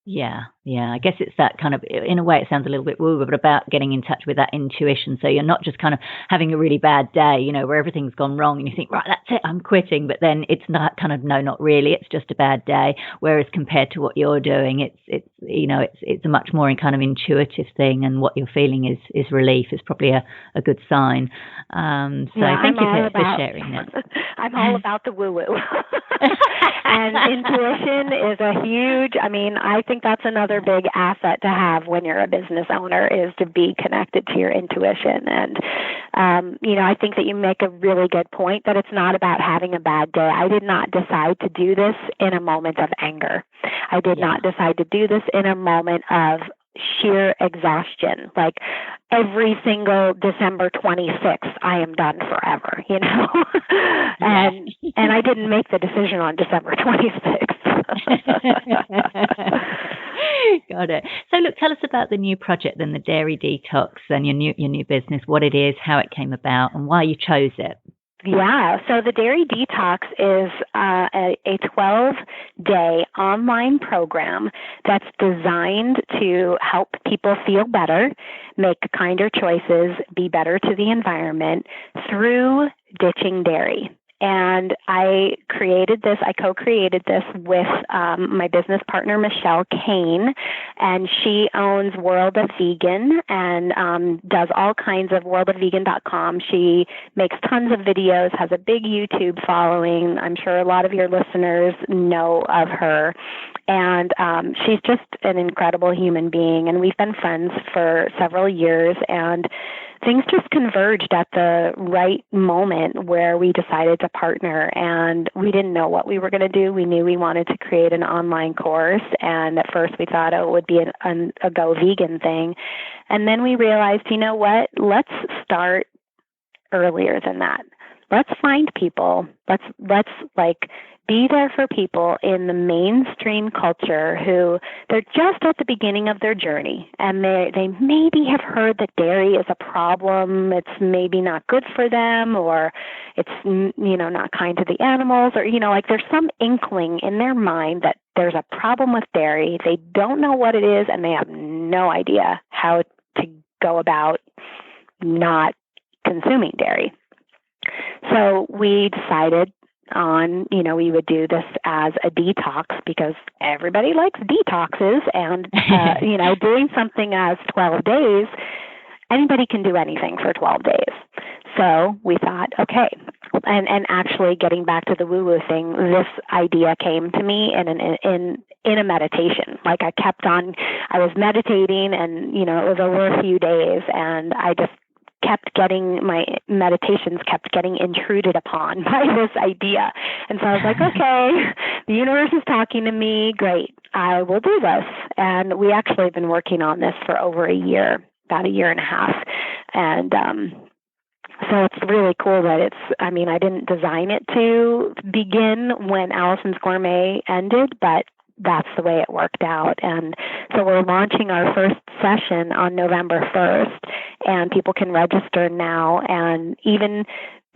Speaker 1: Yeah. I guess it's that kind of, in a way, it sounds a little bit woo, but about getting in touch with that intuition. So you're not just kind of having a really bad day, where everything's gone wrong and you think, right, that's it, I'm quitting. But then it's not kind of, no, not really. It's just a bad day. Whereas compared to what you're doing, it's a much more kind of intuitive thing, and what you're feeling is relief is probably a good sign. Thank you for sharing that.
Speaker 2: I'm all about the woo woo. And intuition is a huge, I think that's another big asset to have when you're a business owner, is to be connected to your intuition. And, I think that you make a really good point that it's not about having a bad day. I did not decide to do this in a moment of anger. I did not decide to do this in a moment of sheer exhaustion. Like every single December 26th, I am done forever, and I didn't make the decision on December 26th.
Speaker 1: Got it. So look, tell us about the new project then, the Dairy Detox, and your new business, what it is, how it came about, and why you chose it.
Speaker 2: Yeah, so the Dairy Detox is a 12-day online program that's designed to help people feel better, make kinder choices, be better to the environment through ditching dairy. And I co-created this with my business partner, Michelle Kane, and she owns World of Vegan and does all kinds of worldofvegan.com. She makes tons of videos, has a big YouTube following. I'm sure a lot of your listeners know of her. And she's just an incredible human being, and we've been friends for several years, and things just converged at the right moment where we decided to partner, and we didn't know what we were going to do. We knew we wanted to create an online course, and at first we thought it would be a Go Vegan thing. And then we realized, you know what, let's start earlier than that. Let's find people. Let's be there for people in the mainstream culture who they're just at the beginning of their journey, and they maybe have heard that dairy is a problem. It's maybe not good for them, or it's not kind to the animals, or there's some inkling in their mind that there's a problem with dairy. They don't know what it is, and they have no idea how to go about not consuming dairy. So we decided on, we would do this as a detox, because everybody likes detoxes, and, doing something as 12 days, anybody can do anything for 12 days. So we thought, okay, and actually getting back to the woo-woo thing, this idea came to me in a meditation. Like I was meditating, and, it was over a few days, and I just my meditations kept getting intruded upon by this idea. And so I was like, okay, the universe is talking to me. Great, I will do this. And we actually have been working on this for over a year, about a year and a half. And so it's really cool that I didn't design it to begin when Allisons Gourmet ended, but that's the way it worked out. And so we're launching our first session on November 1st, and people can register now. And even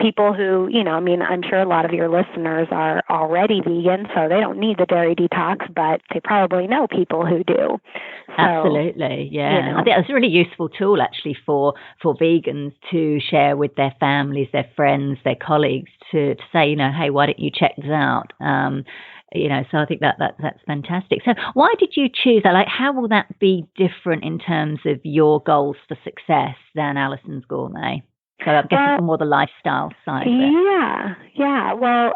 Speaker 2: people who, I'm sure a lot of your listeners are already vegan, so they don't need the dairy detox, but they probably know people who do. So,
Speaker 1: absolutely, yeah. I think it's a really useful tool actually for vegans to share with their families, their friends, their colleagues to say, hey, why don't you check this out? So I think that's fantastic. So why did you choose that? Like, how will that be different in terms of your goals for success than Allisons Gourmet? So I'm guessing more the lifestyle side of it.
Speaker 2: Yeah. Well,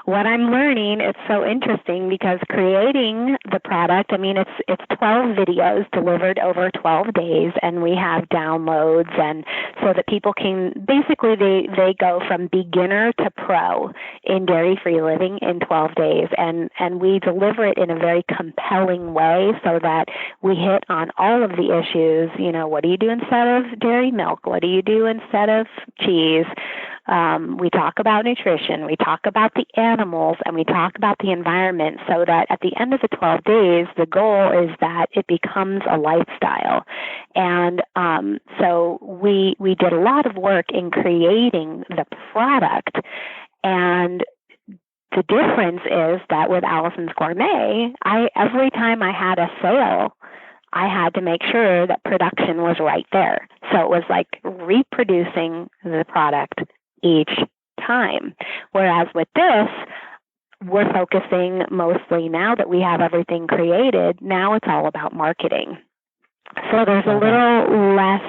Speaker 2: what I'm learning, it's so interesting because creating the product, it's 12 videos delivered over 12 days, and we have downloads, and so that people can, basically they go from beginner to pro in dairy-free living in 12 days, and we deliver it in a very compelling way so that we hit on all of the issues. What do you do instead of dairy milk? What do you do instead of cheese? We talk about nutrition, we talk about the animals, and we talk about the environment, so that at the end of the 12 days, the goal is that it becomes a lifestyle. And so we did a lot of work in creating the product, and the difference is that with Allisons Gourmet, every time I had a sale, I had to make sure that production was right there. So it was like reproducing the product each time. Whereas with this, we're focusing mostly, now that we have everything created, now it's all about marketing. So there's a little less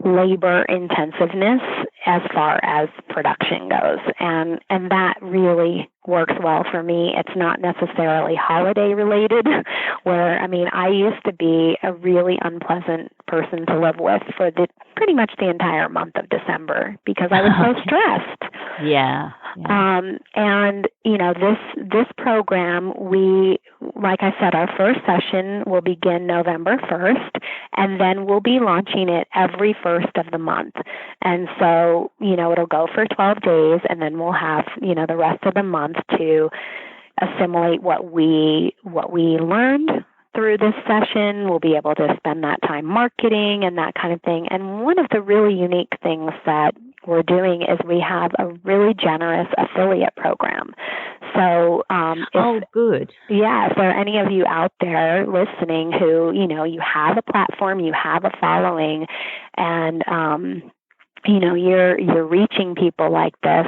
Speaker 2: labor intensiveness as far as production goes, and that really works well for me. It's not necessarily holiday related, where I used to be a really unpleasant person to live with for pretty much the entire month of December because I was so stressed.
Speaker 1: Yeah.
Speaker 2: And this program, like I said, our first session will begin November 1st, and then we'll be launching it every first of the month. And so, it'll go for 12 days, and then we'll have, the rest of the month to assimilate what we learned through this session. We'll be able to spend that time marketing and that kind of thing. And one of the really unique things that we're doing is we have a really generous affiliate program. So,
Speaker 1: good.
Speaker 2: Yeah, if there are any of you out there listening who, you have a platform, you have a following, and, you're reaching people like this,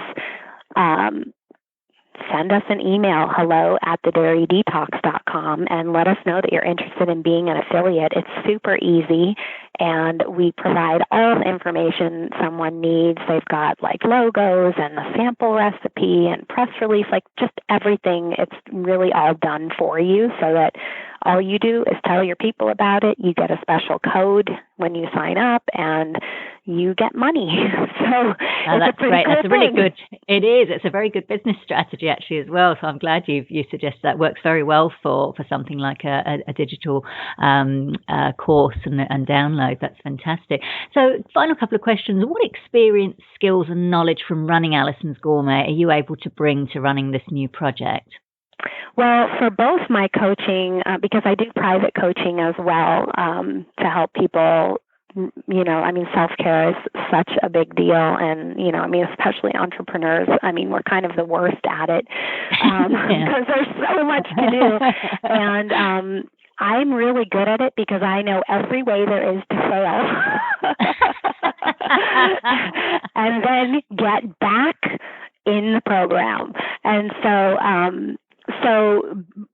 Speaker 2: send us an email, hello@thedairyDetox.com, and let us know that you're interested in being an affiliate. It's super easy, and we provide all the information someone needs. They've got like logos and a sample recipe and press release, like just everything. It's really all done for you, so that all you do is tell your people about it. You get a special code when you sign up, and you get money. So
Speaker 1: that's great. That's a really good. It is. It's a very good business strategy actually as well. So I'm glad you suggest that works very well for something like a digital course and download. That's fantastic. So final couple of questions. What experience, skills, and knowledge from running Allisons Gourmet are you able to bring to running this new project?
Speaker 2: Well, for both my coaching, because I do private coaching as well, to help people, self-care is such a big deal. And, especially entrepreneurs, we're kind of the worst at it because there's so much to do. And I'm really good at it because I know every way there is to fail. And then get back in the program. And so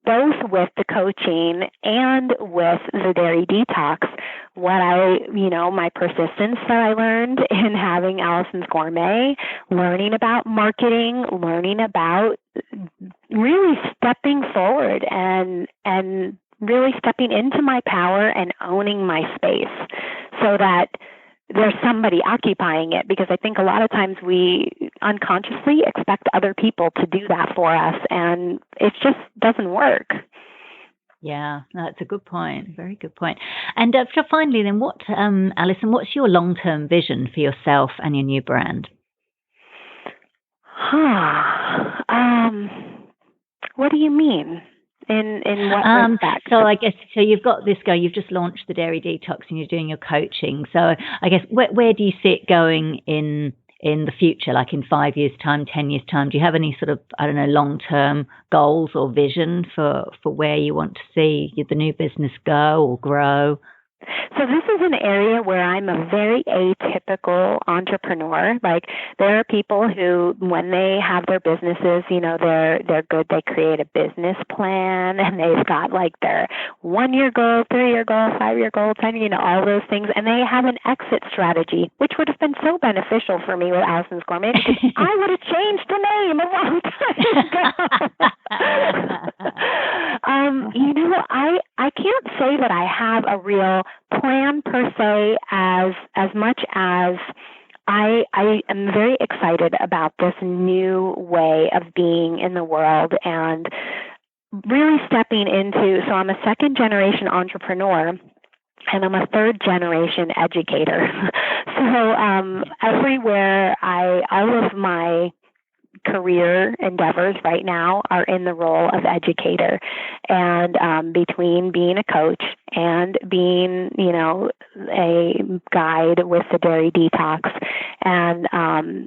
Speaker 2: both with the coaching and with the Dairy Detox, my persistence that I learned in having Allisons Gourmet, learning about marketing, learning about really stepping forward and really stepping into my power and owning my space so that there's somebody occupying it, because I think a lot of times we unconsciously expect other people to do that for us, and it just doesn't work.
Speaker 1: Yeah, that's a good point. Very good point. And so finally then, Allison, what's your long-term vision for yourself and your new brand?
Speaker 2: What do you mean? In what respect?
Speaker 1: So I guess, so you've got this going, you've just launched the Dairy Detox and you're doing your coaching. So I guess where do you see it going in the future, like in 5 years' time, 10 years' time? Do you have any sort of, I don't know, long-term goals or vision for where you want to see the new business go or grow?
Speaker 2: So this is an area where I'm a very atypical entrepreneur. Like, there are people who, when they have their businesses, they're good. They create a business plan and they've got like their 1-year goal, 3-year goal, 5-year goal, 10, all those things. And they have an exit strategy, which would have been so beneficial for me with Allisons Gourmet because I would have changed the name a long time ago. I can't say that I have a real plan per se as much as I am very excited about this new way of being in the world and really stepping into, so I'm a second generation entrepreneur and I'm a third generation educator. So everywhere all of my career endeavors right now are in the role of educator, and between being a coach and being, a guide with the Dairy Detox, and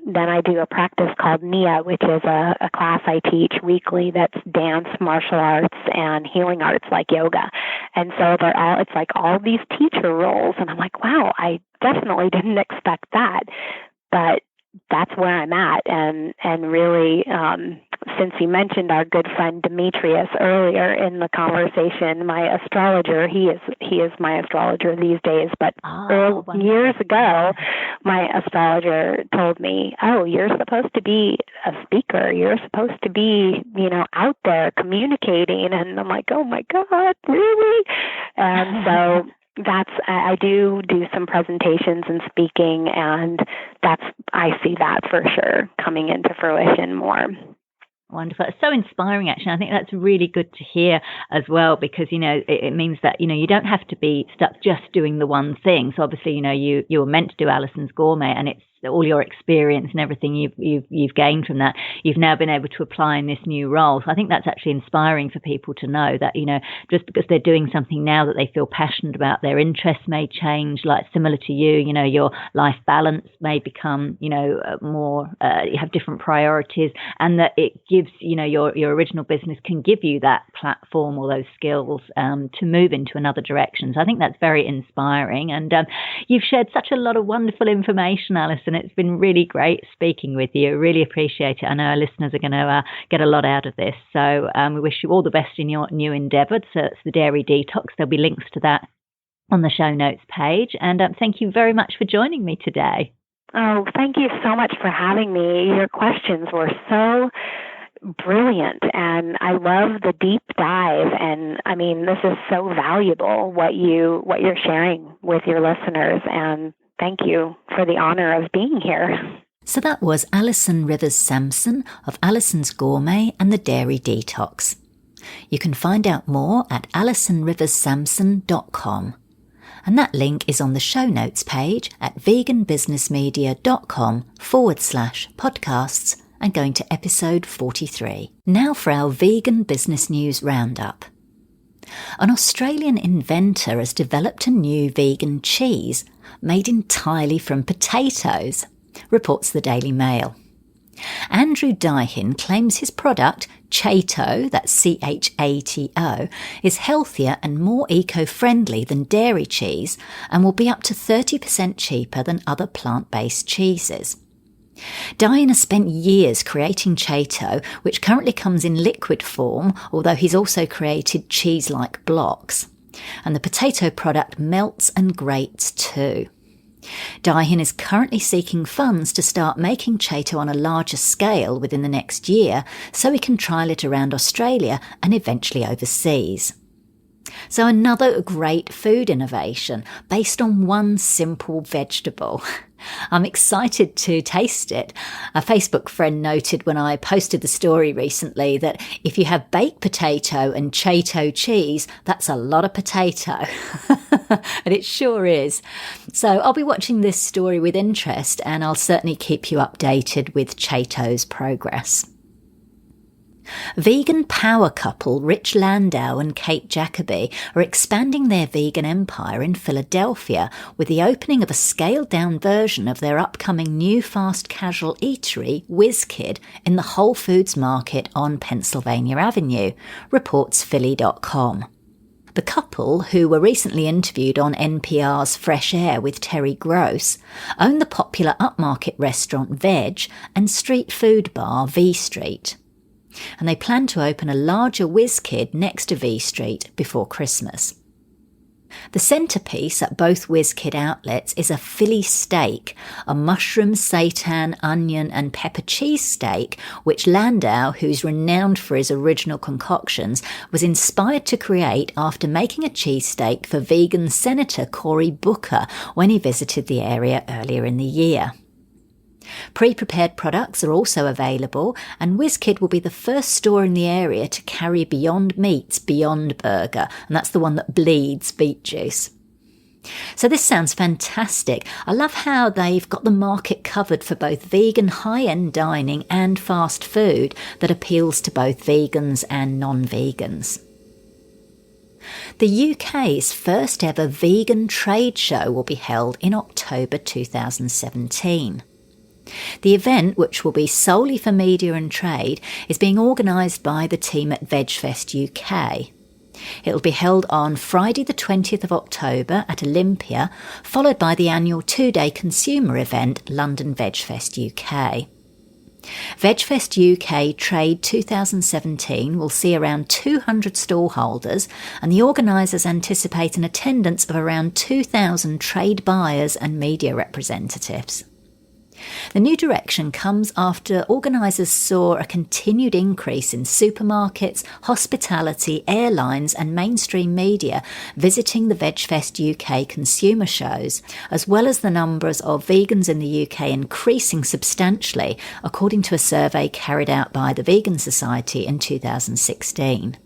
Speaker 2: then I do a practice called NIA, which is a class I teach weekly that's dance, martial arts, and healing arts like yoga. And so it's like all these teacher roles, and I'm like, wow, I definitely didn't expect that, but that's where I'm at. And really, since you mentioned our good friend Demetrius earlier in the conversation, my astrologer, he is my astrologer these days, but years ago, my astrologer told me, oh, you're supposed to be a speaker. You're supposed to be, out there communicating. And I'm like, oh my God, really? And so I do some presentations and speaking, and I see that for sure coming into fruition more.
Speaker 1: Wonderful. It's so inspiring, actually. I think that's really good to hear as well, because, it means that, you don't have to be stuck just doing the one thing. So obviously, you were meant to do Allisons Gourmet, and it's all your experience and everything you've gained from that, you've now been able to apply in this new role. So I think that's actually inspiring for people to know that, just because they're doing something now that they feel passionate about, their interests may change, like similar to you, your life balance may become, more, you have different priorities, and that it gives, your original business can give you that platform or those skills to move into another direction. So I think that's very inspiring. And you've shared such a lot of wonderful information, Alison. It's been really great speaking with you. I really appreciate it. I know our listeners are going to get a lot out of this. So we wish you all the best in your new endeavour. So it's the Dairy Detox. There'll be links to that on the show notes page. And thank you very much for joining me today.
Speaker 2: Oh, thank you so much for having me. Your questions were so brilliant, and I love the deep dive. And I mean, this is so valuable what you're sharing with your listeners, and thank you for the honor of being here.
Speaker 1: So that was Allison Rivers Samson of Allisons Gourmet and the Dairy Detox. You can find out more at AllisonRiversSamson.com. And that link is on the show notes page at veganbusinessmedia.com/podcasts and going to episode 43. Now for our Vegan Business News Roundup. An Australian inventor has developed a new vegan cheese made entirely from potatoes, reports the Daily Mail. Andrew Daihin claims his product, Chato, that's CHATO, is healthier and more eco-friendly than dairy cheese and will be up to 30% cheaper than other plant-based cheeses. Daihin has spent years creating Chato, which currently comes in liquid form, although he's also created cheese-like blocks. And the potato product melts and grates too. Daihin is currently seeking funds to start making Chato on a larger scale within the next year, so he can trial it around Australia and eventually overseas. So another great food innovation based on one simple vegetable. I'm excited to taste it. A Facebook friend noted when I posted the story recently that if you have baked potato and Chato cheese, that's a lot of potato. And it sure is. So I'll be watching this story with interest, and I'll certainly keep you updated with Chato's progress. Vegan power couple Rich Landau and Kate Jacoby are expanding their vegan empire in Philadelphia with the opening of a scaled-down version of their upcoming new fast casual eatery, WizKid, in the Whole Foods Market on Pennsylvania Avenue, reports Philly.com. The couple, who were recently interviewed on NPR's Fresh Air with Terry Gross, own the popular upmarket restaurant Veg and street food bar V Street. And they plan to open a larger WizKid next to V Street before Christmas. The centrepiece at both WizKid outlets is a Philly steak, a mushroom, seitan, onion and pepper cheese steak, which Landau, who's renowned for his original concoctions, was inspired to create after making a cheesesteak for vegan Senator Cory Booker when he visited the area earlier in the year. Pre-prepared products are also available, and WizKid will be the first store in the area to carry Beyond Meat's Beyond Burger, and that's the one that bleeds beet juice. So this sounds fantastic. I love how they've got the market covered for both vegan high-end dining and fast food that appeals to both vegans and non-vegans. The UK's first ever vegan trade show will be held in October 2017. The event, which will be solely for media and trade, is being organised by the team at VegFest UK. It will be held on Friday the 20th of October at Olympia, followed by the annual two-day consumer event, London VegFest UK. VegFest UK Trade 2017 will see around 200 stallholders, and the organisers anticipate an attendance of around 2,000 trade buyers and media representatives. The new direction comes after organisers saw a continued increase in supermarkets, hospitality, airlines and mainstream media visiting the VegFest UK consumer shows, as well as the numbers of vegans in the UK increasing substantially, according to a survey carried out by the Vegan Society in 2016.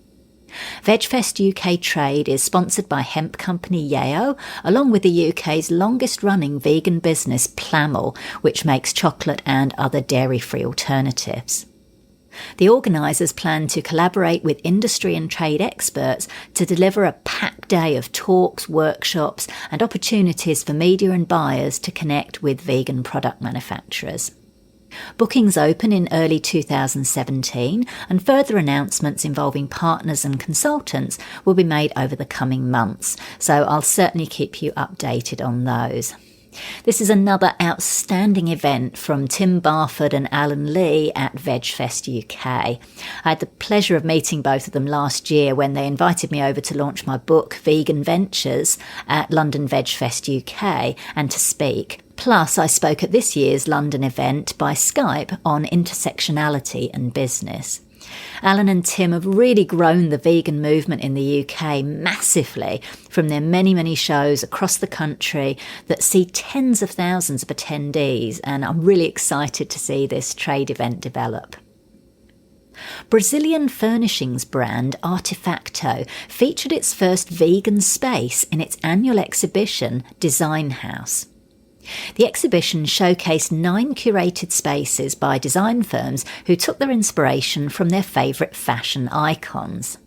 Speaker 1: VegFest UK Trade is sponsored by hemp company Yeo, along with the UK's longest-running vegan business Plamel, which makes chocolate and other dairy-free alternatives. The organisers plan to collaborate with industry and trade experts to deliver a packed day of talks, workshops and opportunities for media and buyers to connect with vegan product manufacturers. Bookings open in early 2017, and further announcements involving partners and consultants will be made over the coming months, so I'll certainly keep you updated on those. This is another outstanding event from Tim Barford and Alan Lee at VegFest UK. I had the pleasure of meeting both of them last year when they invited me over to launch my book Vegan Ventures at London VegFest UK and to speak. Plus, I spoke at this year's London event by Skype on intersectionality and business. Alan and Tim have really grown the vegan movement in the UK massively from their many, many shows across the country that see tens of thousands of attendees, and I'm really excited to see this trade event develop. Brazilian furnishings brand Artefacto featured its first vegan space in its annual exhibition Design House. The exhibition showcased 9 curated spaces by design firms who took their inspiration from their favourite fashion icons.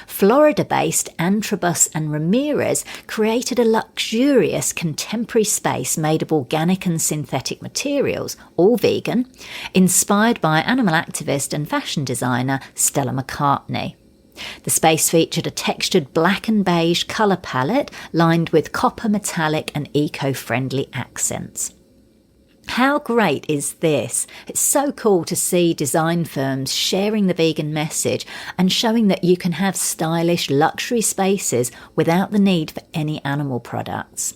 Speaker 1: Florida-based Antrobus and Ramirez created a luxurious contemporary space made of organic and synthetic materials, all vegan, inspired by animal activist and fashion designer Stella McCartney. The space featured a textured black and beige colour palette lined with copper, metallic and eco-friendly accents. How great is this? It's so cool to see design firms sharing the vegan message and showing that you can have stylish luxury spaces without the need for any animal products.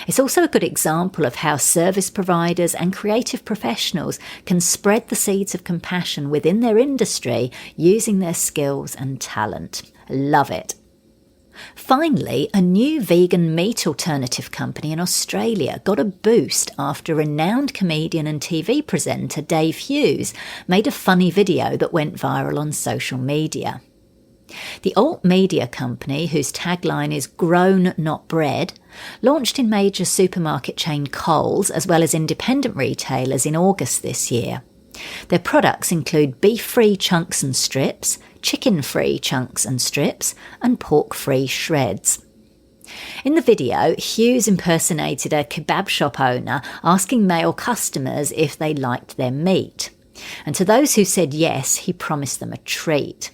Speaker 1: It's also a good example of how service providers and creative professionals can spread the seeds of compassion within their industry using their skills and talent. Love it. Finally, a new vegan meat alternative company in Australia got a boost after renowned comedian and TV presenter Dave Hughes made a funny video that went viral on social media. The alt media company, whose tagline is "Grown, not bred," launched in major supermarket chain Coles as well as independent retailers in August this year. Their products include beef-free chunks and strips, chicken-free chunks and strips, and pork-free shreds. In the video, Hughes impersonated a kebab shop owner asking male customers if they liked their meat. And to those who said yes, he promised them a treat.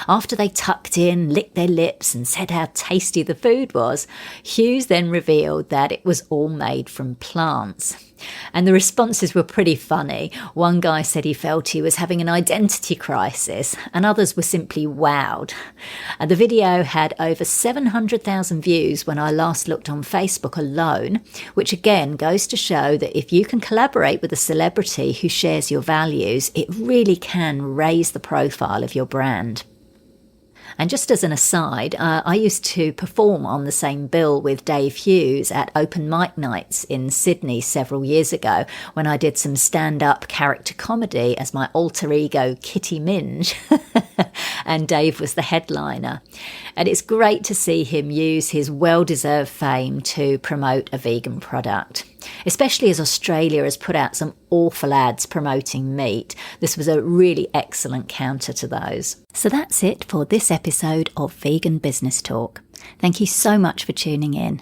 Speaker 1: After they tucked in, licked their lips and said how tasty the food was, Hughes then revealed that it was all made from plants. And the responses were pretty funny. One guy said he felt he was having an identity crisis, and others were simply wowed. And the video had over 700,000 views when I last looked on Facebook alone, which again goes to show that if you can collaborate with a celebrity who shares your values, it really can raise the profile of your brand. And just as an aside, I used to perform on the same bill with Dave Hughes at open mic nights in Sydney several years ago when I did some stand-up character comedy as my alter ego Kitty Minge, and Dave was the headliner. And it's great to see him use his well-deserved fame to promote a vegan product. Especially as Australia has put out some awful ads promoting meat, this was a really excellent counter to those. So that's it for this episode of Vegan Business Talk. Thank you so much for tuning in.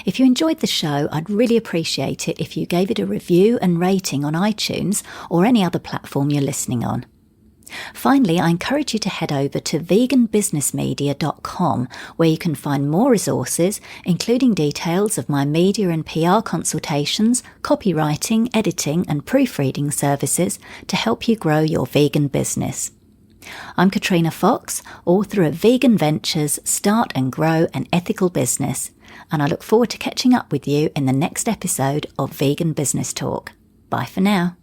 Speaker 1: If you enjoyed the show, I'd really appreciate it if you gave it a review and rating on iTunes or any other platform you're listening on. Finally, I encourage you to head over to veganbusinessmedia.com, where you can find more resources, including details of my media and PR consultations, copywriting, editing and proofreading services to help you grow your vegan business. I'm Katrina Fox, author of Vegan Ventures, Start and Grow an Ethical Business, and I look forward to catching up with you in the next episode of Vegan Business Talk. Bye for now.